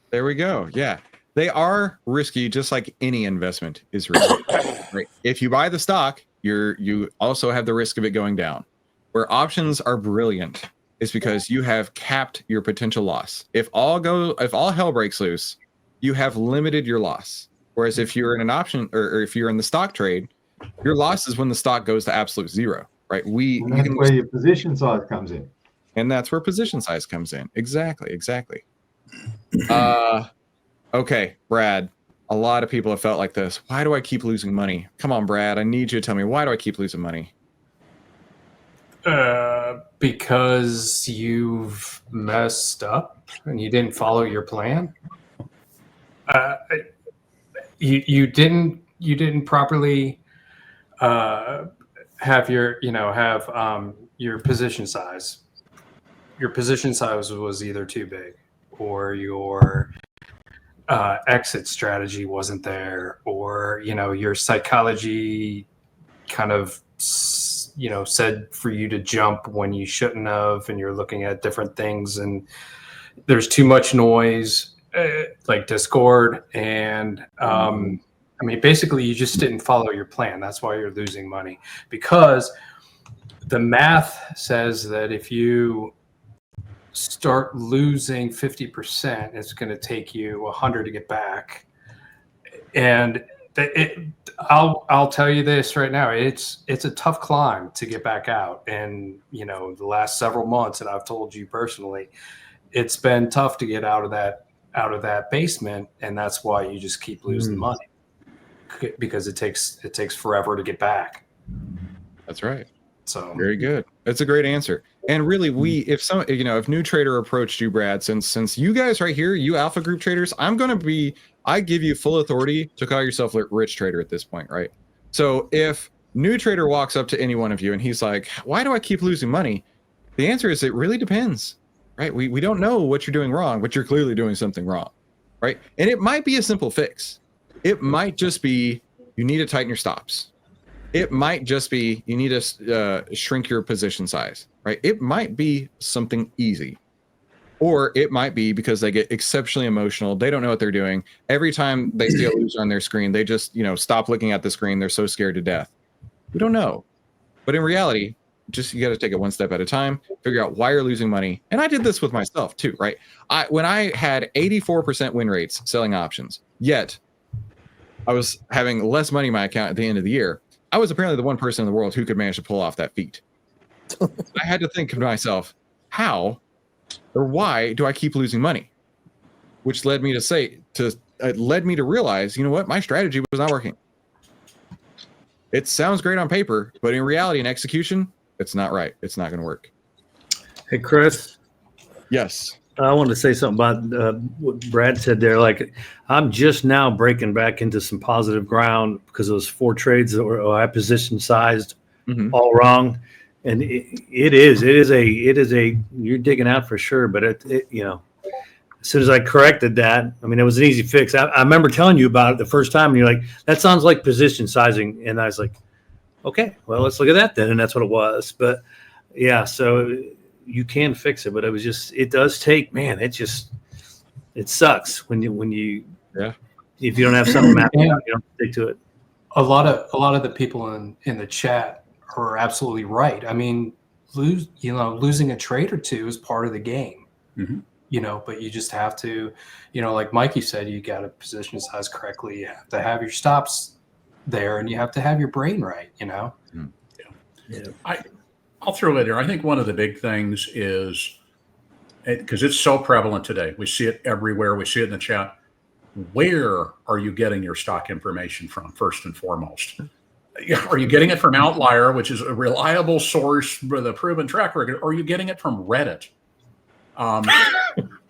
There we go. Yeah, they are risky, just like any investment is risky. Right? If you buy the stock, you also have the risk of it going down. Where options are brilliant is because you have capped your potential loss. If all hell breaks loose, you have limited your loss. Whereas if you're in an option or if you're in the stock trade, your loss is when the stock goes to absolute zero, right? And that's where your position size comes in. And that's where position size comes in. Exactly. Okay, Brad. A lot of people have felt like this. Why do I keep losing money? Come on, Brad. I need you to tell me, why do I keep losing money? Because you've messed up and you didn't follow your plan. You didn't properly have your position size. Your position size was either too big, or your exit strategy wasn't there, or your psychology kind of said for you to jump when you shouldn't have, and you're looking at different things, and there's too much noise, like Discord, and basically you just didn't follow your plan. That's why you're losing money, because the math says that if you start losing 50%, it's going to take you 100 to get back. And I'll tell you this right now, it's a tough climb to get back out. And the last several months, and I've told you personally, it's been tough to get out of that basement, and that's why you just keep losing money, because it takes forever to get back. That's right. So very good. That's a great answer. And really, if new trader approached you, Brad, since you guys right here, you alpha group traders, I give you full authority to call yourself a rich trader at this point, right? So if new trader walks up to any one of you and he's like, why do I keep losing money? The answer is, it really depends, right? We don't know what you're doing wrong, but you're clearly doing something wrong, right? And it might be a simple fix. It might just be you need to tighten your stops. It might just be you need to shrink your position size, right? It might be something easy. Or it might be because they get exceptionally emotional. They don't know what they're doing. Every time they see a loser on their screen, they just, stop looking at the screen. They're so scared to death. We don't know. But in reality, you got to take it one step at a time, figure out why you're losing money. And I did this with myself too, right? When I had 84% win rates selling options, yet I was having less money in my account at the end of the year, I was apparently the one person in the world who could manage to pull off that feat. I had to think to myself, how or why do I keep losing money? Which led me to realize, you know what? My strategy was not working. It sounds great on paper, but in reality and execution, it's not right. It's not going to work. Hey, Chris. Yes. I wanted to say something about what Brad said there. Like, I'm just now breaking back into some positive ground because those 4 trades that I position sized all wrong. And it is you're digging out for sure. But it you know, as soon as I corrected that, I mean, it was an easy fix. I remember telling you about it the first time, and you're like, that sounds like position sizing. And I was like, okay, well, let's look at that then. And that's what it was. But yeah, so you can fix it, but it was just, it does take, man, it sucks when you, Yeah. if you don't have something mapped out, you don't stick to it. A lot of the people in the chat are absolutely right. I mean, losing a trade or two is part of the game, you know, but you just have to, you know, like Mikey said, you got to position size correctly. You have to have your stops there, and you have to have your brain right, you know? Yeah. I'll throw it there. I think one of the big things is, because it's so prevalent today, we see it everywhere. We see it in the chat. Where are you getting your stock information from, first and foremost? Are you getting it from OVTLYR, which is a reliable source with a proven track record? Or are you getting it from Reddit?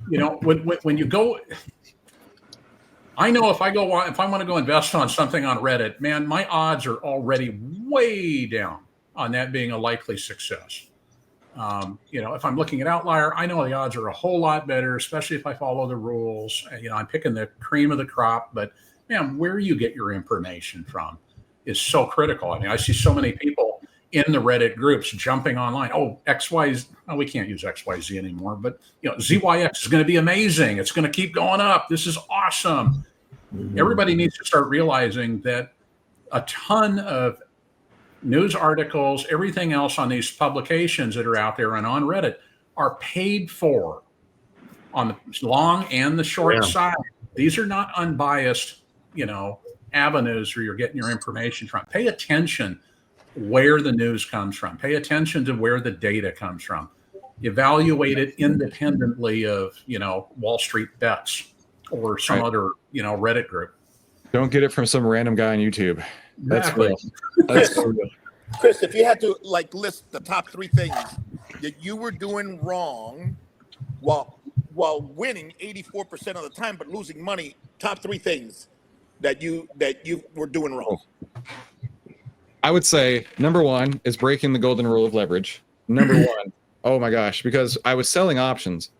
You know, when you go, I know if I want to go invest on something on Reddit, man, my odds are already way down on that being a likely success. You know, if I'm looking at OVTLYR, I know the odds are a whole lot better, especially if I follow the rules. You know, I'm picking the cream of the crop, but man, where you get your information from is so critical. I mean, I see so many people in the Reddit groups jumping online. Oh, XYZ, oh, we can't use XYZ anymore, but you know, ZYX is going to be amazing. It's going to keep going up. This is awesome. Everybody needs to start realizing that a ton of news articles, everything else on these publications that are out there and on Reddit are paid for on the long and the short side. These are not unbiased, you know, avenues where you're getting your information from. Pay attention where the news comes from. Pay attention to where the data comes from. Evaluate it independently of, you know, Wall Street Bets or some other, you know, Reddit group. Don't get it from some random guy on YouTube. That's real. That's so real. Chris, if you had to like list the top 3 things that you were doing wrong while winning 84% of the time but losing money, top 3 things that you were doing wrong. I would say number 1 is breaking the golden rule of leverage. Number 1, oh my gosh, because I was selling options.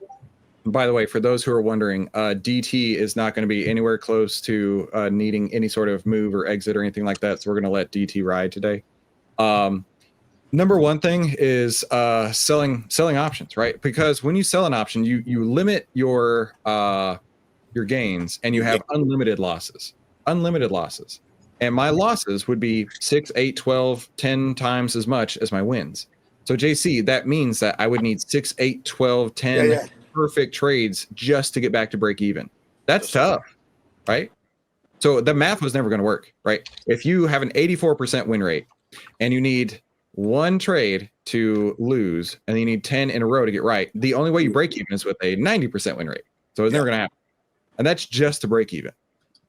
By the way, for those who are wondering, DT is not going to be anywhere close to needing any sort of move or exit or anything like that. So we're going to let DT ride today. Number 1 thing is selling options, right? Because when you sell an option, you limit your gains and you have unlimited losses. And my losses would be 6, 8, 12, 10 times as much as my wins. So JC, that means that I would need 6, 8, 12, 10 perfect trades just to get back to break even. That's tough, right? So the math was never going to work, right? If you have an 84% win rate and you need 1 trade to lose and you need 10 in a row to get right, the only way you break even is with a 90% win rate. So it's never going to happen. And that's just to break even.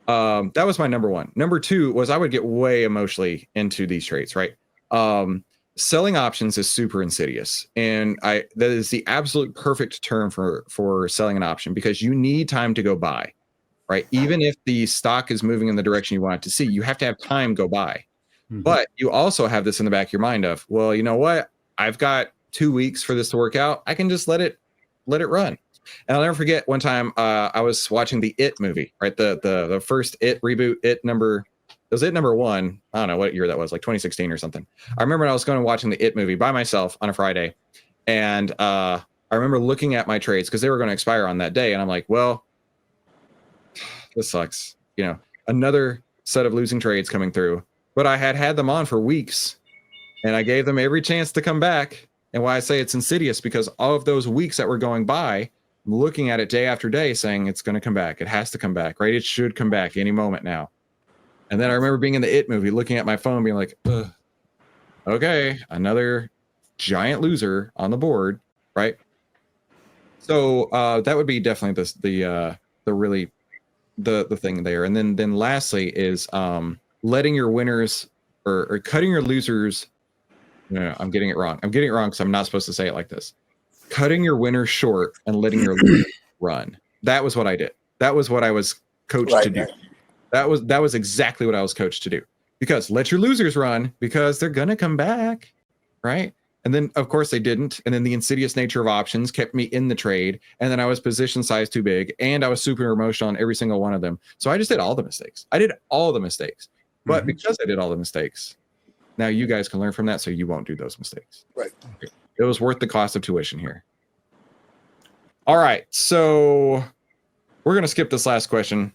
That was my number 1. Number 2 was I would get way emotionally into these trades, right? Selling options is super insidious, and that is the absolute perfect term for selling an option, because you need time to go buy, right? Even if the stock is moving in the direction you want it to see, you have to have time go buy. But you also have this in the back of your mind of, well, you know what? I've got 2 weeks for this to work out. I can just let it run. And I'll never forget one time I was watching the It movie, right? The first It reboot, It number 1. I don't know what year that was, like 2016 or something. I remember I was going and watching the It movie by myself on a Friday. And I remember looking at my trades because they were going to expire on that day. And I'm like, well, this sucks. You know, another set of losing trades coming through. But I had them on for weeks and I gave them every chance to come back. And why I say it's insidious, because all of those weeks that were going by, I'm looking at it day after day saying it's going to come back. It has to come back, right? It should come back any moment now. And then I remember being in the It movie, looking at my phone, being like, okay, another giant loser on the board, right? So that would be definitely the thing there. And then lastly is letting your winners or cutting your losers. No, I'm getting it wrong. I'm getting it wrong because I'm not supposed to say it like this. Cutting your winners short and letting your losers run. That was what I did. That was what I was coached to do. That was exactly what I was coached to do. Because let your losers run, because they're gonna come back, right? And then, of course, they didn't. And then the insidious nature of options kept me in the trade. And then I was position size too big. And I was super emotional on every single one of them. So I just did all the mistakes. I did all the mistakes. But because I did all the mistakes, now you guys can learn from that so you won't do those mistakes. Right. It was worth the cost of tuition here. All right. So we're going to skip this last question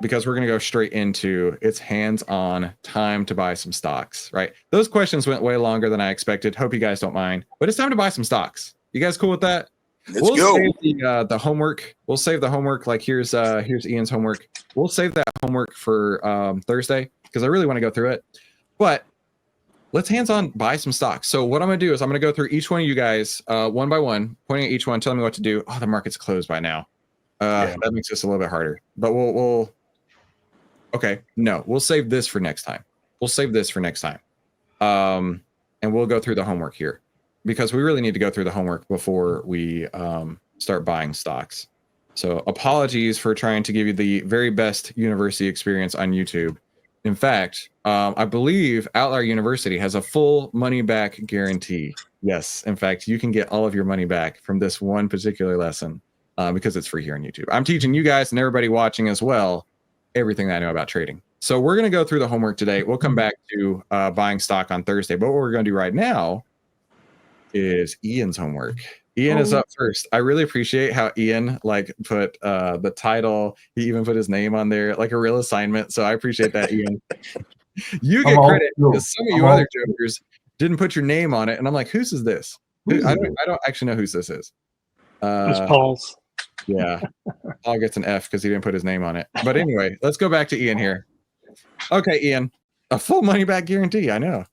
because we're going to go straight into it's hands-on time to buy some stocks, right? Those questions went way longer than I expected. Hope you guys don't mind, but it's time to buy some stocks. You guys cool with that? Let's go. Save the homework. We'll save the homework. Like here's Ian's homework. We'll save that homework for Thursday because I really want to go through it. But let's hands-on buy some stocks. So what I'm going to do is I'm going to go through each one of you guys one by one, pointing at each one, telling me what to do. Oh, the market's closed by now. That makes this a little bit harder. But we'll okay. No, we'll save this for next time. We'll save this for next time. And we'll go through the homework here because we really need to go through the homework before we start buying stocks. So apologies for trying to give you the very best university experience on YouTube. In fact, I believe OVTLYR University has a full money back guarantee. Yes, in fact, you can get all of your money back from this one particular lesson because it's free here on YouTube. I'm teaching you guys and everybody watching as well everything that I know about trading. So we're going to go through the homework today. We'll come back to buying stock on Thursday. But what we're going to do right now is Ian's homework. Ian is up first. I really appreciate how Ian put the title. He even put his name on there, like a real assignment. So I appreciate that, Ian. You get credit because some of you other jokers didn't put your name on it, and I'm like, whose is this? I don't actually know whose this is. It's Paul's. Yeah, Paul gets an F because he didn't put his name on it. But anyway, let's go back to Ian here. Okay, Ian, a full money back guarantee. I know.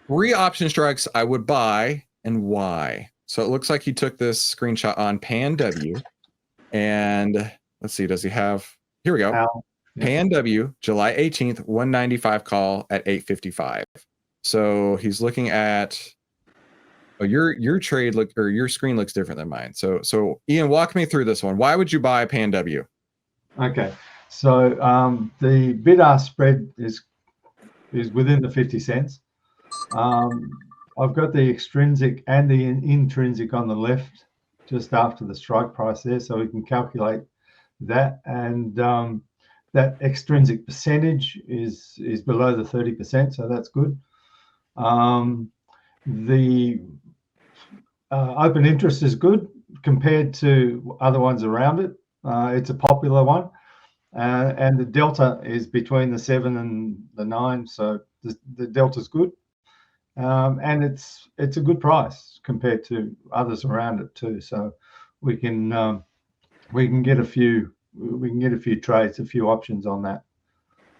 3 option strikes I would buy and why. So it looks like he took this screenshot on Pan W. And let's see, does he have? Here we go. Pan W, July 18th, 195 call at 8:55. So he's looking at. Oh, your trade your screen looks different than mine. So Ian, walk me through this one. Why would you buy Pan W? Okay, so the bid-ask spread is within the 50 cents. I've got the extrinsic and the intrinsic on the left, just after the strike price there, so we can calculate that. And that extrinsic percentage is below the 30%, so that's good. The open interest is good compared to other ones around it. It's a popular one, and the delta is between the 7 and the 9, so the delta is good, and it's a good price compared to others around it too. So we can get a few trades, a few options on that.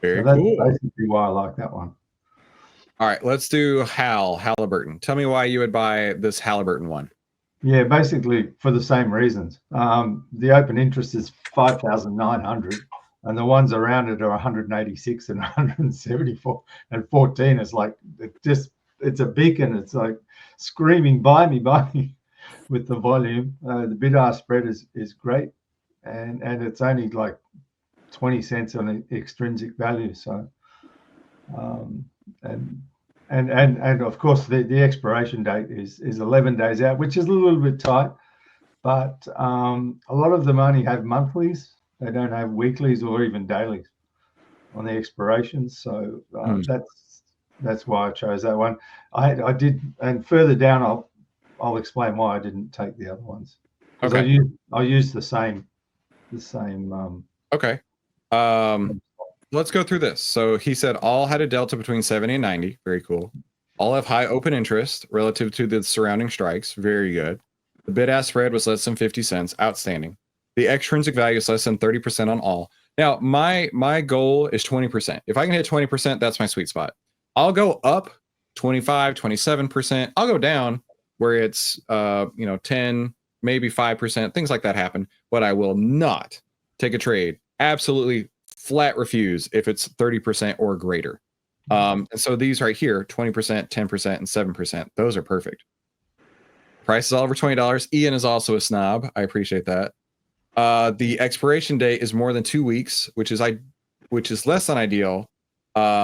Very so that's cool. basically why I like that one. All right, let's do Halliburton. Tell me why you would buy this Halliburton one. Yeah, basically for the same reasons. The open interest is 5,900, and the ones around it are 186 and 174, and 14 is like it's a beacon. It's like screaming, buy me, with the volume. The bid-ask spread is great, and it's only like 20 cents on the extrinsic value. So. And of course the expiration date is 11 days out, which is a little bit tight, but a lot of them only have monthlies. They don't have weeklies or even dailies on the expirations. So that's why I chose that one. I did, and further down I'll explain why I didn't take the other ones. Okay. I used the same. Okay. Let's go through this. So he said all had a delta between 70 and 90. Very cool. All have high open interest relative to the surrounding strikes. Very good. The bid-ask spread was less than 50 cents. Outstanding. The extrinsic value is less than 30% on all. Now, my goal is 20%. If I can hit 20%, that's my sweet spot. I'll go up 25, 27%. I'll go down where it's 10, maybe 5%. Things like that happen. But I will not take a trade. Absolutely flat refuse if it's 30% or greater. And so these right here, 20%, 10%, and 7%, those are perfect. Price is all over $20. Ian is also a snob. I appreciate that. The expiration date is more than 2 weeks, which is less than ideal.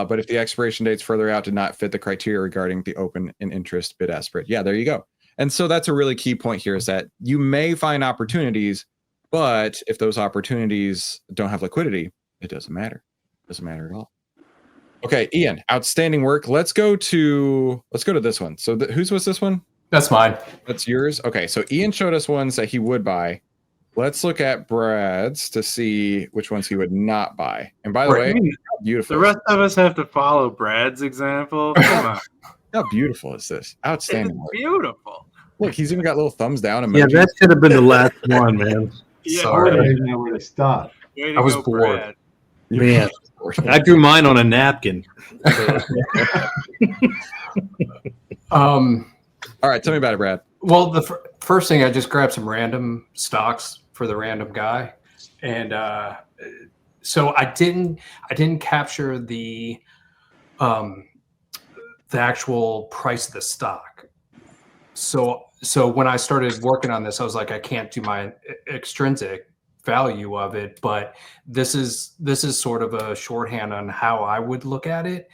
But if the expiration dates further out did not fit the criteria regarding the open and interest bid-ask spread. Yeah, there you go. And so that's a really key point here, is that you may find opportunities, but if those opportunities don't have liquidity, it doesn't matter. It doesn't matter at all. Okay, Ian, outstanding work. Let's go to this one. So whose was this one? That's mine. That's yours. Okay, so Ian showed us ones that he would buy. Let's look at Brad's to see which ones he would not buy. And by the way, how beautiful. The rest of us have to follow Brad's example. Come on. How beautiful is this? Outstanding. It's beautiful. Look, he's even got little thumbs down. Yeah, Emojis. that should have been the last one, man. Yeah, I Sorry. don't even know where to start. Way to I was go, bored. Brad. Man, I drew mine on a napkin. All right, tell me about it, Brad. Well, the first thing, I just grabbed some random stocks for the random guy, and so I didn't capture the actual price of the stock. So when I started working on this, I was like, I can't do my extrinsic value of it, but this is sort of a shorthand on how I would look at it,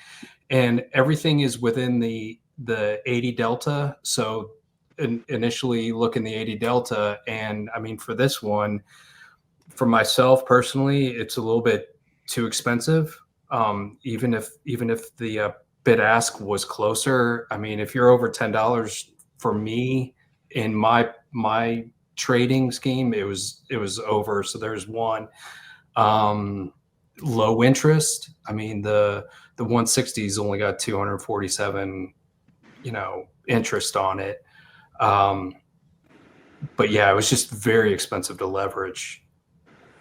and everything is within the 80 delta. So initially look in the 80 delta, and I mean, for this one, for myself personally, it's a little bit too expensive. Even if the bid ask was closer, I mean, if you're over $10 for me in my trading scheme, it was over. So there's one. Low interest, I mean, the 160's only got 247 interest on it. But yeah, it was just very expensive to leverage.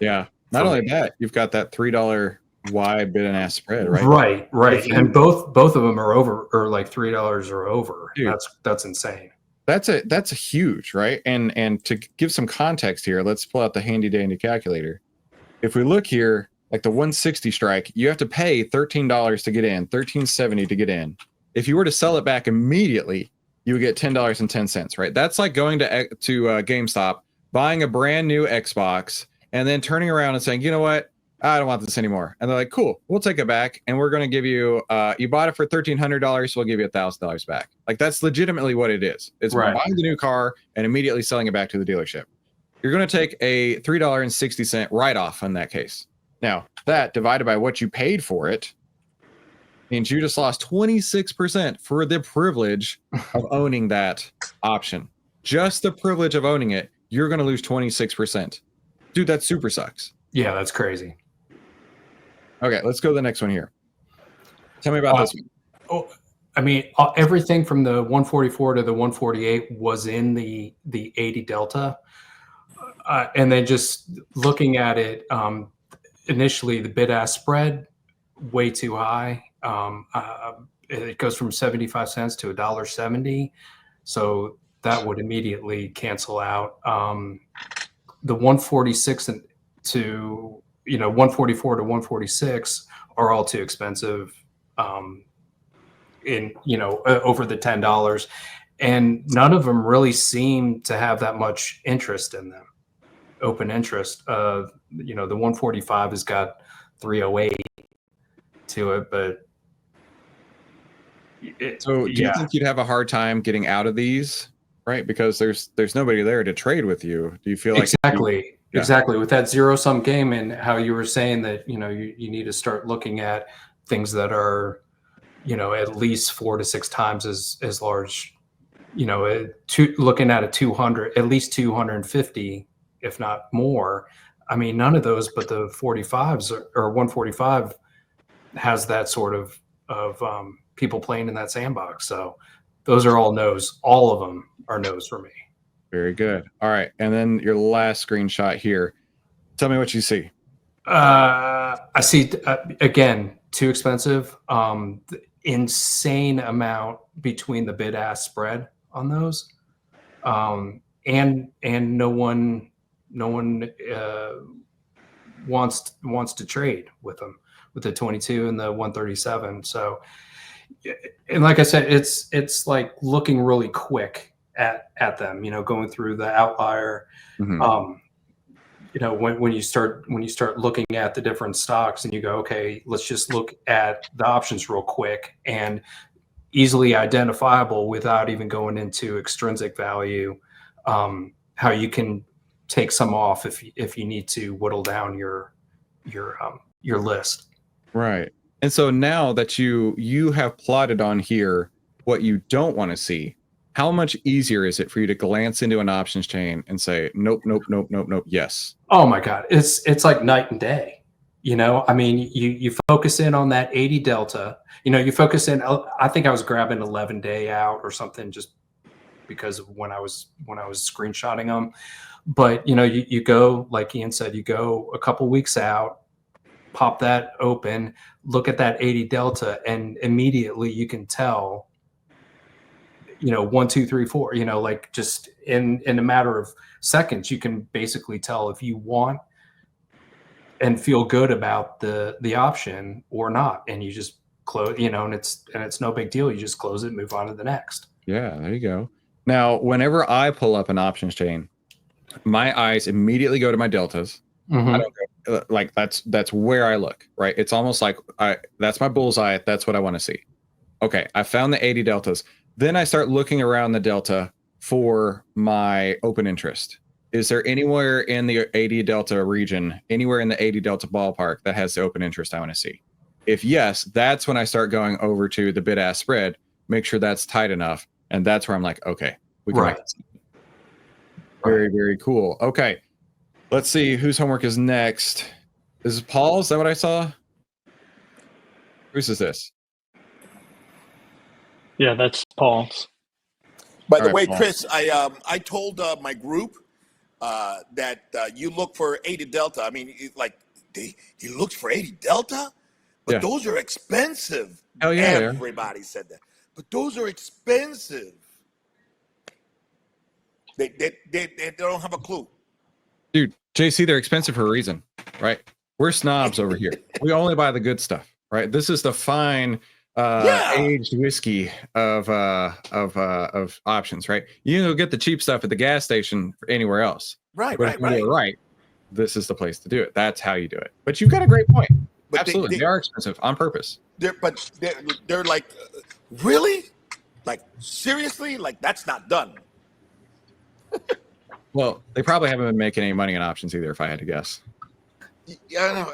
Yeah. Not only that, you've got that $3 wide bid and ask spread, right? Right. And both of them are over, or like $3 or over. Dude, that's insane. That's huge, right? And to give some context here, let's pull out the handy dandy calculator. If we look here, like the 160 strike, you have to pay $13 to get in, $13.70 to get in. If you were to sell it back immediately, you would get $10.10, right? That's like going to GameStop, buying a brand new Xbox, and then turning around and saying, you know what? I don't want this anymore. And they're like, cool, we'll take it back. And we're going to give you, you bought it for $1,300. So we'll give you $1,000 back. Like, that's legitimately what it is. It's right. Buying the new car and immediately selling it back to the dealership. You're going to take a $3.60 write-off in that case. Now, that divided by what you paid for it means you just lost 26% for the privilege of owning that option. Just the privilege of owning it, you're going to lose 26%. Dude, that super sucks. Yeah, that's crazy. Okay, let's go to the next one here. Tell me about this one. Oh, I mean, everything from the 144 to the 148 was in the 80 delta. And then just looking at it, initially the bid-ask spread, way too high. It goes from 75 cents to $1.70. So that would immediately cancel out. The 146 to 144 to 146 are all too expensive, over the $10, and none of them really seem to have that much interest in them, open interest. The 145 has got 308 to it, but do you think you'd have a hard time getting out of these, right? Because there's nobody there to trade with you. Do you feel like Exactly. With that zero-sum game, and how you were saying that, you need to start looking at things that are, at least 4 to 6 times as large, looking at a 200, at least 250, if not more. I mean, none of those, but the 45s or 145 has that sort of people playing in that sandbox. So those are all no's. All of them are no's for me. Very good. All right. And then your last screenshot here. Tell me what you see. I see, again, too expensive. The insane amount between the bid-ask spread on those. And no one wants to trade with them, with the 22 and the 137. So, and like I said, it's like looking really quick at them, going through the OVTLYR. Mm-hmm. you know, when you start looking at the different stocks and you go, okay, let's just look at the options real quick, and easily identifiable without even going into extrinsic value, how you can take some off if you need to whittle down your list. Right. And so now that you have plotted on here what you don't want to see, how much easier is it for you to glance into an options chain and say, nope, nope, nope, nope, nope, yes? Oh my God. It's like night and day. You know, I mean, you focus in on that 80 delta, you know, you focus in, I think I was grabbing 11 day out or something just because of when I was screenshotting them. But, you know, you go, like Ian said, you go a couple weeks out, pop that open, look at that 80 delta, and immediately you can tell, you know, 1, 2, 3, 4, you know, like just in a matter of seconds, you can basically tell if you want and feel good about the option or not. And you just close, you know, and it's no big deal. You just close it, move on to the next. Yeah, there you go. Now, whenever I pull up an options chain, my eyes immediately go to my deltas. Mm-hmm. I don't go, like that's where I look, right? It's almost like that's my bullseye. That's what I want to see. Okay, I found the 80 deltas. Then I start looking around the delta for my open interest. Is there anywhere in the 80 delta region, anywhere in the 80 delta ballpark that has the open interest I want to see? If yes, that's when I start going over to the bid-ask spread, make sure that's tight enough. And that's where I'm like, okay, we can make this. Very, very cool. Okay, let's see whose homework is next. This is Paul. Is that what I saw? Whose is this? Yeah, that's Paul's. By the right, way, Paul. Chris, I told my group that you look for 80 delta. I mean, he looks for 80 delta, but Yeah. those are expensive. Hell yeah, Everybody said that, but those are expensive. They don't have a clue. Dude, JC, they're expensive for a reason, right? We're snobs over here. We only buy the good stuff, right? This is the fine aged whiskey of options, right? You can go get the cheap stuff at the gas station anywhere else. Right, But if right, you do right. it right, this is the place to do it. That's how you do it. But you've got a great point. But Absolutely. They are expensive on purpose. They're like, really? Like, seriously? Like, that's not done. Well, they probably haven't been making any money on options either, if I had to guess. Yeah, I know.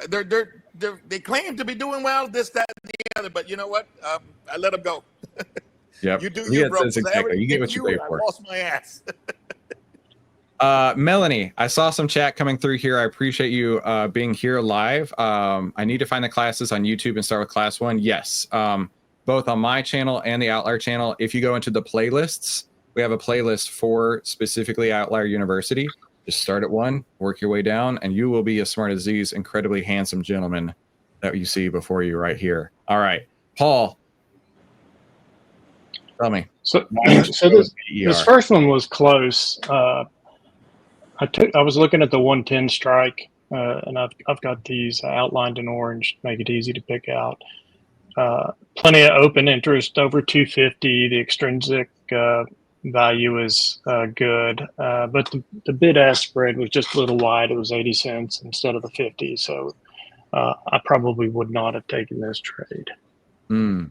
They claim to be doing well, this, that, and the other, but you know what? I let them go. Yep. You do Yeah, you, bro. that's exactly. You get what you pay I for. lost my ass. Melanie, I saw some chat coming through here. I appreciate you being here live. I need to find the classes on YouTube and start with class 1. Yes, both on my channel and the OVTLYR channel. If you go into the playlists, we have a playlist for specifically OVTLYR University. Just start at 1, work your way down, and you will be as smart as these incredibly handsome gentlemen that you see before you right here. All right, Paul, tell me. So this first one was close. I was looking at the 110 strike, and I've got these outlined in orange to make it easy to pick out. Plenty of open interest over 250. The extrinsic value is good, but the bid-ask spread was just a little wide. It was 80 cents instead of the 50. So I probably would not have taken this trade. You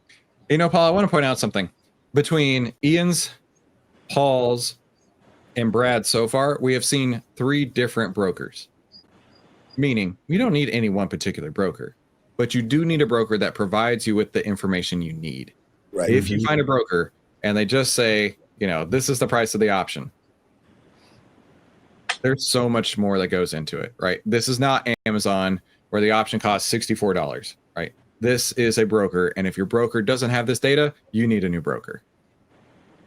know, Paul, I want to point out something. Between Ian's, Paul's, and Brad so far, we have seen 3 different brokers. Meaning, you don't need any one particular broker, but you do need a broker that provides you with the information you need. Right. If you find a broker and they just say, you know, this is the price of the option, there's so much more that goes into it, right? This is not Amazon where the option costs $64, right? This is a broker, and if your broker doesn't have this data, you need a new broker.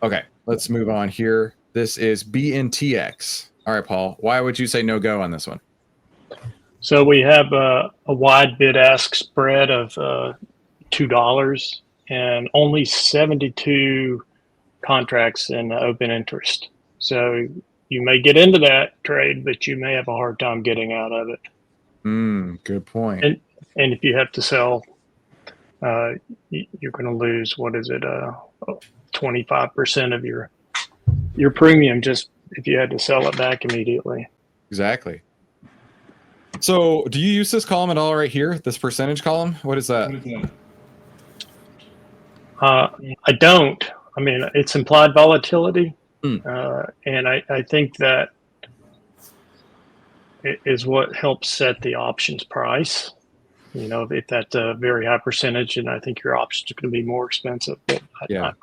Okay, let's move on here. This is BNTX. All right, Paul, why would you say no go on this one? So we have a wide bid-ask spread of $2 and only 72 contracts in open interest. So you may get into that trade, but you may have a hard time getting out of it. Good point. And if you have to sell, you're going to lose, 25% of your premium just if you had to sell it back immediately. Exactly. So do you use this column at all right here? This percentage column? What is that? I don't. I mean, it's implied volatility. Mm. And I think that it is what helps set the options price. You know, if that's a very high percentage, and I think your options are going to be more expensive. But Yeah.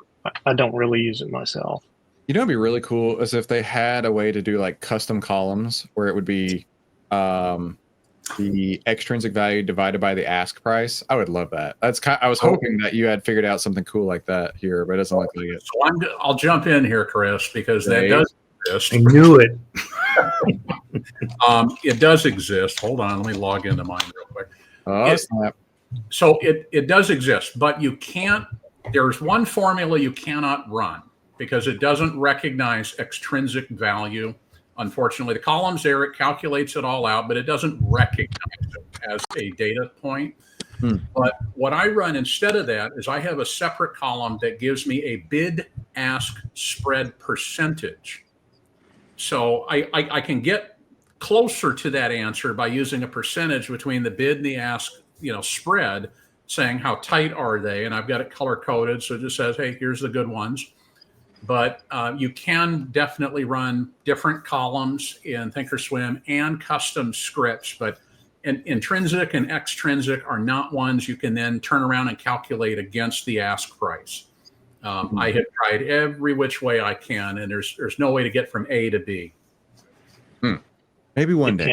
I don't really use it myself. You know, it'd be really cool is if they had a way to do like custom columns where it would be the extrinsic value divided by the ask price. I would love that. That's I was hoping that you had figured out something cool like that here, but it doesn't look like it. So I'll jump in here, Chris, because that does exist. I knew it. It does exist. Hold on, let me log into mine real quick. Oh, snap. So it does exist, but you can't. There's one formula you cannot run because it doesn't recognize extrinsic value. Unfortunately, the column's there, it calculates it all out, but it doesn't recognize it as a data point. But what I run instead of that is I have a separate column that gives me a bid-ask spread percentage. So I can get closer to that answer by using a percentage between the bid and the ask, spread, saying how tight are they, and I've got it color coded, so it just says, hey, here's the good ones. But you can definitely run different columns in Thinkorswim and custom scripts, but intrinsic and extrinsic are not ones you can then turn around and calculate against the ask price. I have tried every which way I can, and there's no way to get from A to B. Maybe one day.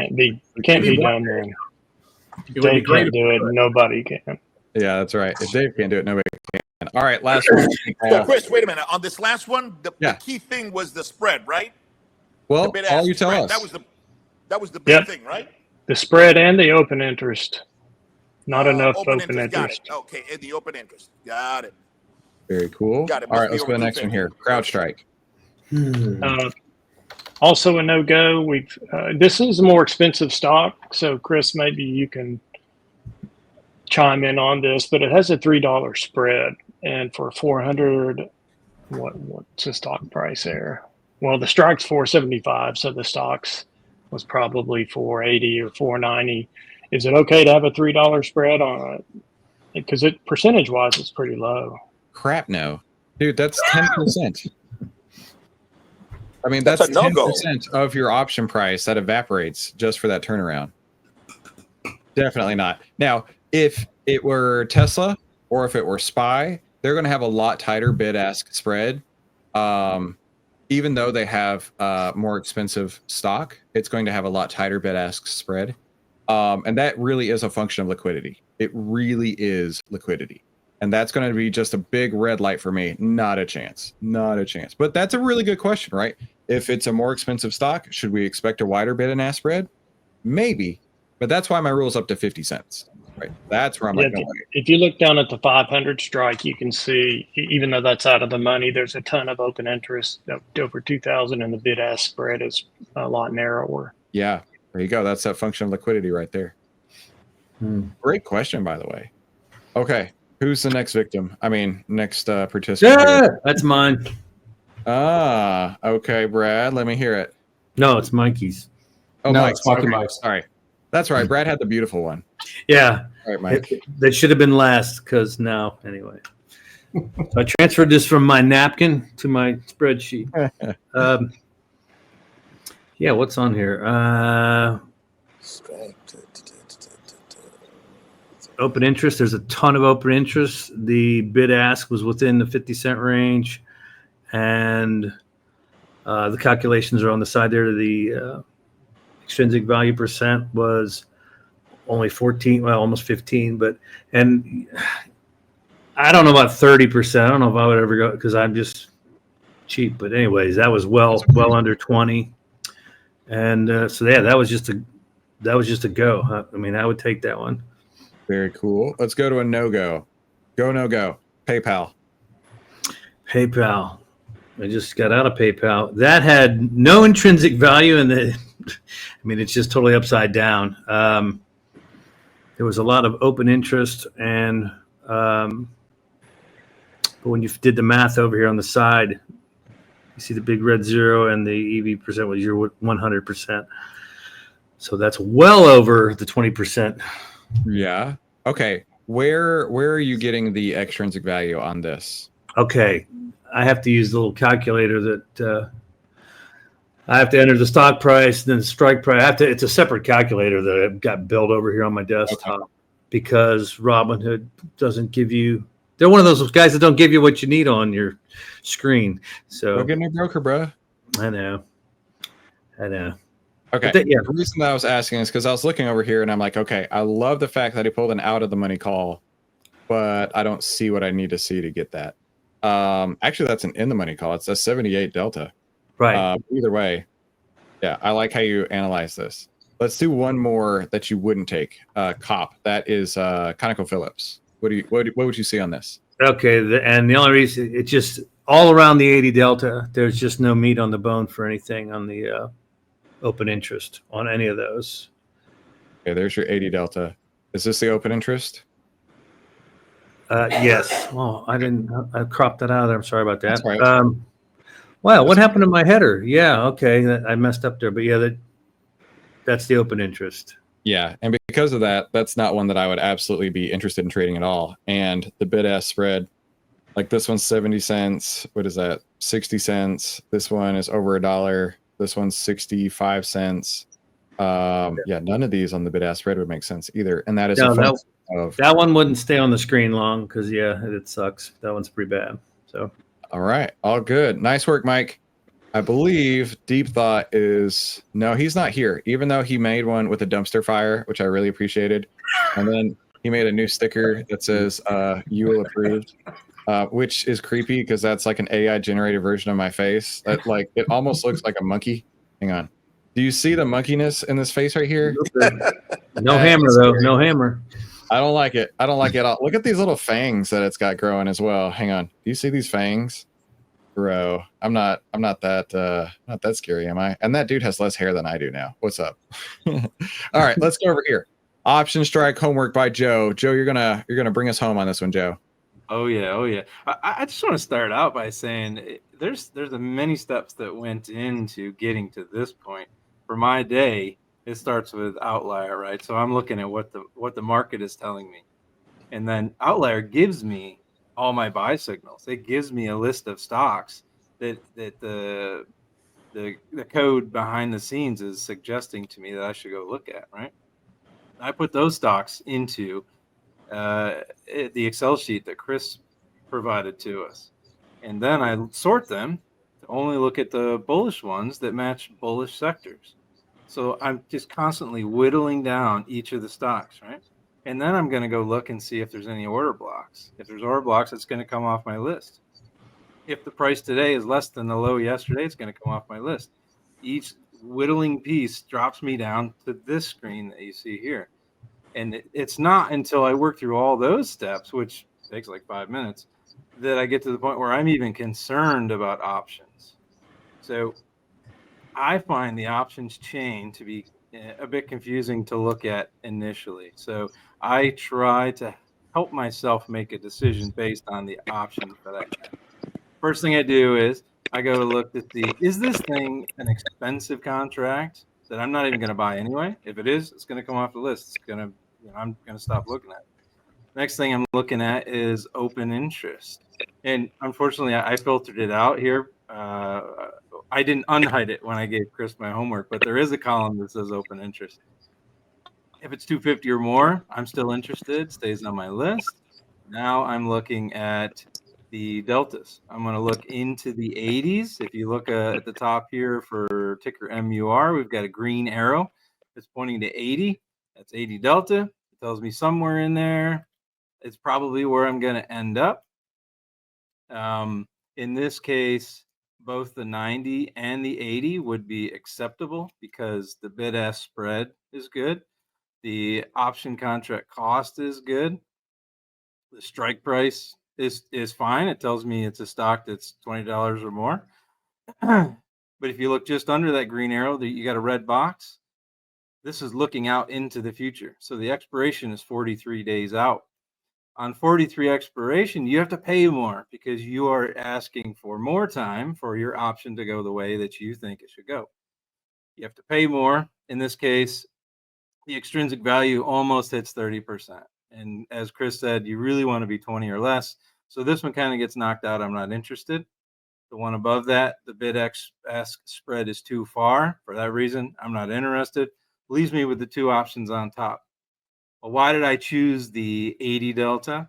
Can't be done there. Dave can't do it. Nobody can. Yeah, that's right. If Dave can't do it, nobody can. All right, last one. So, Chris, wait a minute. On this last one, the key thing was the spread, right? Well, all you tell us. That was the big thing, right? The spread and the open interest. Not enough open interest. Got it. Okay, and the open interest. Got it. Very cool. Got it. All right, let's go to the next one here. CrowdStrike. Also a no-go. This is a more expensive stock, so Chris, maybe you can chime in on this, but it has a $3 spread, and for 400, what's the stock price there? Well, the strike's 475, so the stocks was probably 480 or 490. Is it okay to have a $3 spread on it? Because percentage-wise, it's pretty low. Crap, no, dude, that's 10%. I mean, that's 10% of your option price that evaporates just for that turnaround. Definitely not. Now, if it were Tesla or if it were SPY, they're going to have a lot tighter bid-ask spread. Even though they have more expensive stock, it's going to have a lot tighter bid-ask spread. And that really is a function of liquidity. It really is liquidity. And that's going to be just a big red light for me. Not a chance. Not a chance. But that's a really good question, right? If it's a more expensive stock, should we expect a wider bid and ask spread? Maybe. But that's why my rule is up to 50 cents. Right. That's where I'm going. If you look down at the 500 strike, you can see, even though that's out of the money, there's a ton of open interest, over 2,000, and the bid-ask spread is a lot narrower. Yeah. There you go. That's that function of liquidity right there. Great question, by the way. Okay. Who's the next victim? I mean, next participant. Yeah, that's mine. Okay, Brad. Let me hear it. No, it's Mikey's. Oh, no, Mike. it's Mikey Mike's. Sorry. That's right. Brad had the beautiful one. Yeah. All right, Mike. That should have been last because now, anyway. So I transferred this from my napkin to my spreadsheet. Yeah, what's on here? Open interest. There's a ton of open interest. The bid ask was within the 50-cent range, and the calculations are on the side there. The extrinsic value percent was only 14, well, almost 15, and I don't know about 30%. I don't know if I would ever go because I'm just cheap. But anyways, that was well under 20, and so yeah, that was just a go. I mean, I would take that one. Very cool. Let's go to a no-go. Go, no-go. PayPal. PayPal. I just got out of PayPal. That had no intrinsic value, and I mean, it's just totally upside down. There was a lot of open interest, and but when you did the math over here on the side, you see the big red zero, and the EV percent was your 100%. So that's well over the 20%. Yeah. Okay. Where are you getting the extrinsic value on this? Okay, I have to use the little calculator that I have to enter the stock price, then the strike price. It's a separate calculator that I've got built over here on my desktop because Robinhood doesn't give you. They're one of those guys that don't give you what you need on your screen. So Go get a new broker, bro. I know. Okay. But yeah. The reason that I was asking is because I was looking over here and I'm like, okay, I love the fact that he pulled an out of the money call, but I don't see what I need to see to get that. Actually, that's an in the money call. It's a 78 delta. Right. Either way, yeah, I like how you analyze this. Let's do one more that you wouldn't take. COP. That is ConocoPhillips. What would you see on this? Okay, and the only reason it's just all around the 80 delta. There's just no meat on the bone for anything on the open interest on any of those. Okay, there's your 80 delta. Is this the open interest? Yes. Oh, I cropped that out of there. I'm sorry about that. That's right. Wow, what happened to my header? Yeah, okay, I messed up there, but yeah, that's the open interest. Yeah, and because of that, that's not one that I would absolutely be interested in trading at all. And the bid-ask spread, like this one's 70 cents. What is that? 60 cents. This one is over $1. This one's 65 cents. Yeah, none of these on the bid-ask spread would make sense either. And that is that one wouldn't stay on the screen long because yeah, it sucks. That one's pretty bad. So all right, all good. Nice work, Mike. I believe Deep Thought is no, he's not here, even though he made one with a dumpster fire, which I really appreciated. And then he made a new sticker that says "You will approved," which is creepy because that's like an AI generated version of my face. That like it almost looks like a monkey. Hang on. Do you see the monkeyness in this face right here? No hammer though. No hammer. I don't like it. I don't like it at all. Look at these little fangs that it's got growing as well. Hang on. Do you see these fangs? Bro, I'm not that scary, am I? And that dude has less hair than I do now. What's up? All right, let's go over here. Option strike homework by Joe. Joe, you're gonna bring us home on this one, Joe. Oh yeah. I just want to start out by saying there's many steps that went into getting to this point. For my day, it starts with OVTLYR, right? So I'm looking at what the market is telling me, and then OVTLYR gives me all my buy signals. It gives me a list of stocks that the code behind the scenes is suggesting to me that I should go look at, right? I put those stocks into the Excel sheet that Chris provided to us. And then I sort them to only look at the bullish ones that match bullish sectors. So I'm just constantly whittling down each of the stocks, right? And then I'm going to go look and see if there's any order blocks. If there's order blocks, it's going to come off my list. If the price today is less than the low yesterday, it's going to come off my list. Each whittling piece drops me down to this screen that you see here. And it's not until I work through all those steps, which takes like 5 minutes, that I get to the point where I'm even concerned about options. So I find the options chain to be a bit confusing to look at initially. So I try to help myself make a decision based on the options that I have. First thing I do is I go to look to see, is this thing an expensive contract that I'm not even going to buy anyway? If it is, it's going to come off the list. I'm going to stop looking at it. Next thing I'm looking at is open interest. And unfortunately, I filtered it out here. I didn't unhide it when I gave Chris my homework, but there is a column that says open interest. If it's 250 or more, I'm still interested, stays on my list. Now I'm looking at the deltas. I'm going to look into the 80s. If you look at the top here for ticker MUR, we've got a green arrow that's pointing to 80. That's 80 delta. It tells me somewhere in there, it's probably where I'm going to end up. In this case, both the 90 and the 80 would be acceptable because the bid-ask spread is good. The option contract cost is good. The strike price is fine. It tells me it's a stock that's $20 or more. But if you look just under that green arrow, you got a red box. This is looking out into the future. So the expiration is 43 days out. On 43 expiration, you have to pay more because you are asking for more time for your option to go the way that you think it should go. You have to pay more. In this case, the extrinsic value almost hits 30%. And as Chris said, you really want to be 20 or less. So this one kind of gets knocked out. I'm not interested. The one above that, the bid-ask spread is too far. For that reason, I'm not interested. Leaves me with the two options on top. Well, why did I choose the 80 delta?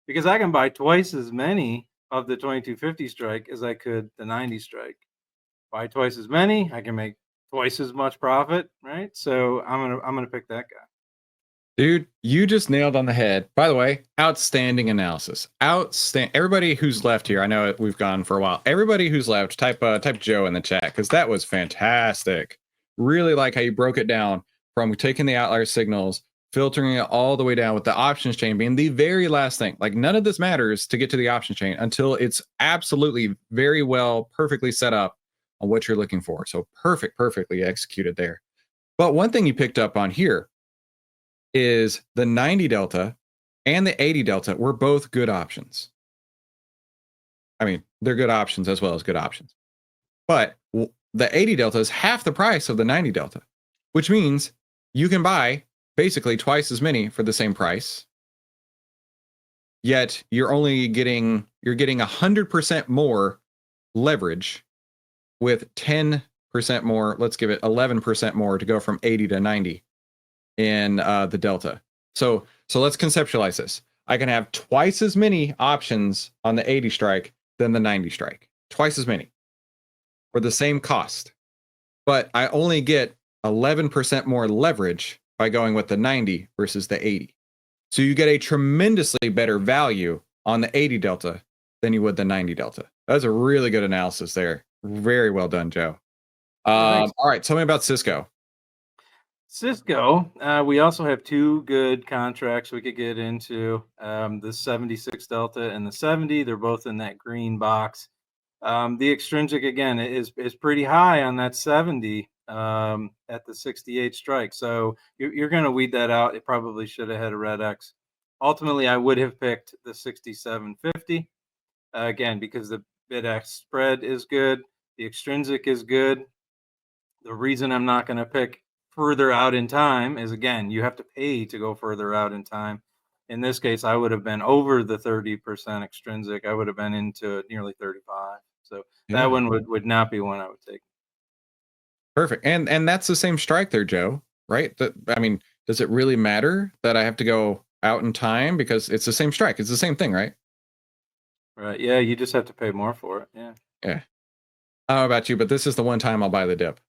Because I can buy twice as many of the 2250 strike as I could the 90 strike. Buy twice as many, I can make twice as much profit, right? So I'm gonna pick that guy. Dude, you just nailed on the head. By the way, outstanding analysis. Everybody who's left here, I know we've gone for a while. Everybody who's left, type Joe in the chat, because that was fantastic. Really like how you broke it down from taking the outlier signals, filtering it all the way down with the options chain being the very last thing. Like none of this matters to get to the options chain until it's absolutely very well, perfectly set up on what you're looking for. So perfectly executed there. But one thing you picked up on here is the 90 delta and the 80 delta were both good options. I mean, they're good options as well as good options. But the 80 delta is half the price of the 90 delta, which means you can buy basically twice as many for the same price. Yet you're getting 100% more leverage with 10% more, let's give it 11% more to go from 80 to 90 in the delta. So let's conceptualize this. I can have twice as many options on the 80 strike than the 90 strike. Twice as many for the same cost. But I only get 11% more leverage by going with the 90 versus the 80. So you get a tremendously better value on the 80 delta than you would the 90 delta. That's a really good analysis there. Very well done, Joe. All right, tell me about Cisco. Cisco, we also have two good contracts we could get into. The 76 delta and the 70, they're both in that green box. The extrinsic, again, is pretty high on that 70 at the 68 strike. So you're going to weed that out. It probably should have had a red X. Ultimately, I would have picked the 6750, again, because the bid-ask spread is good. The extrinsic is good. The reason I'm not going to pick further out in time is, again, you have to pay to go further out in time. In this case, I would have been over the 30% extrinsic. I would have been into nearly 35. So that one would not be one I would take. Perfect. And that's the same strike there, Joe, right? I mean, does it really matter that I have to go out in time? Because it's the same strike. It's the same thing, right? Right. Yeah, you just have to pay more for it. Yeah. Yeah. I don't know about you, but this is the one time I'll buy the dip.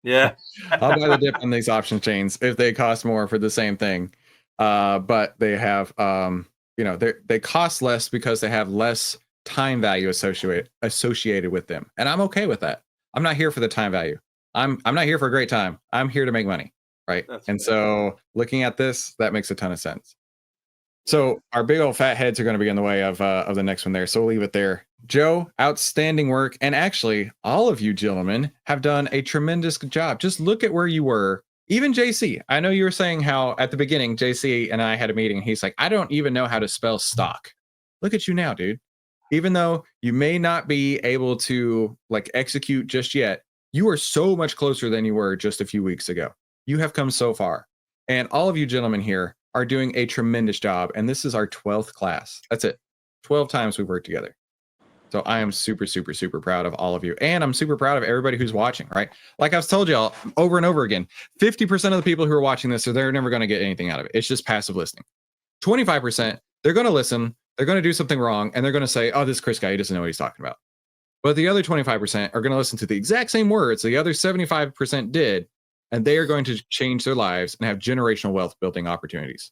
Yeah. I'll buy the dip on these option chains if they cost more for the same thing. But they have, they cost less because they have less time value associated with them. And I'm okay with that. I'm not here for the time value. I'm not here for a great time. I'm here to make money. Right. So looking at this, that makes a ton of sense. So our big old fat heads are going to be in the way of the next one there. So we'll leave it there. Joe, outstanding work. And actually, all of you gentlemen have done a tremendous job. Just look at where you were. Even JC, I know you were saying how at the beginning, JC and I had a meeting. He's like, I don't even know how to spell stock. Look at you now, dude. Even though you may not be able to execute just yet, you are so much closer than you were just a few weeks ago. You have come so far. And all of you gentlemen here are doing a tremendous job. And this is our 12th class. That's it. 12 times we've worked together. So I am super, super, super proud of all of you. And I'm super proud of everybody who's watching, right? Like I've told y'all over and over again, 50% of the people who are watching this, they're never going to get anything out of it. It's just passive listening. 25%, they're going to listen, they're going to do something wrong, and they're going to say, oh, this Chris guy, he doesn't know what he's talking about. But the other 25% are going to listen to the exact same words the other 75% did, and they are going to change their lives and have generational wealth building opportunities.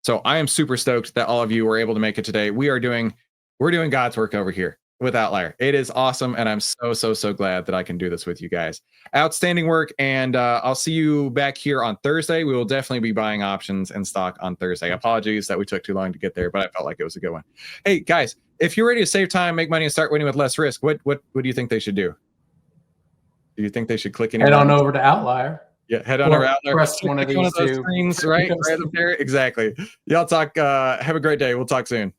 So I am super stoked that all of you were able to make it today. We're doing God's work over here with OVTLYR. It is awesome, and I'm so glad that I can do this with you guys. Outstanding work, and I'll see you back here on Thursday. We will definitely be buying options and stock on Thursday. Apologies that we took too long to get there, but I felt like it was a good one. Hey, guys, if you're ready to save time, make money, and start winning with less risk, what do you think they should do? Do you think they should click any Head on buttons? over to OVTLYR. Yeah, head on over to OVTLYR. Press one of these those two screens, right up there. Exactly. Y'all talk. Have a great day. We'll talk soon.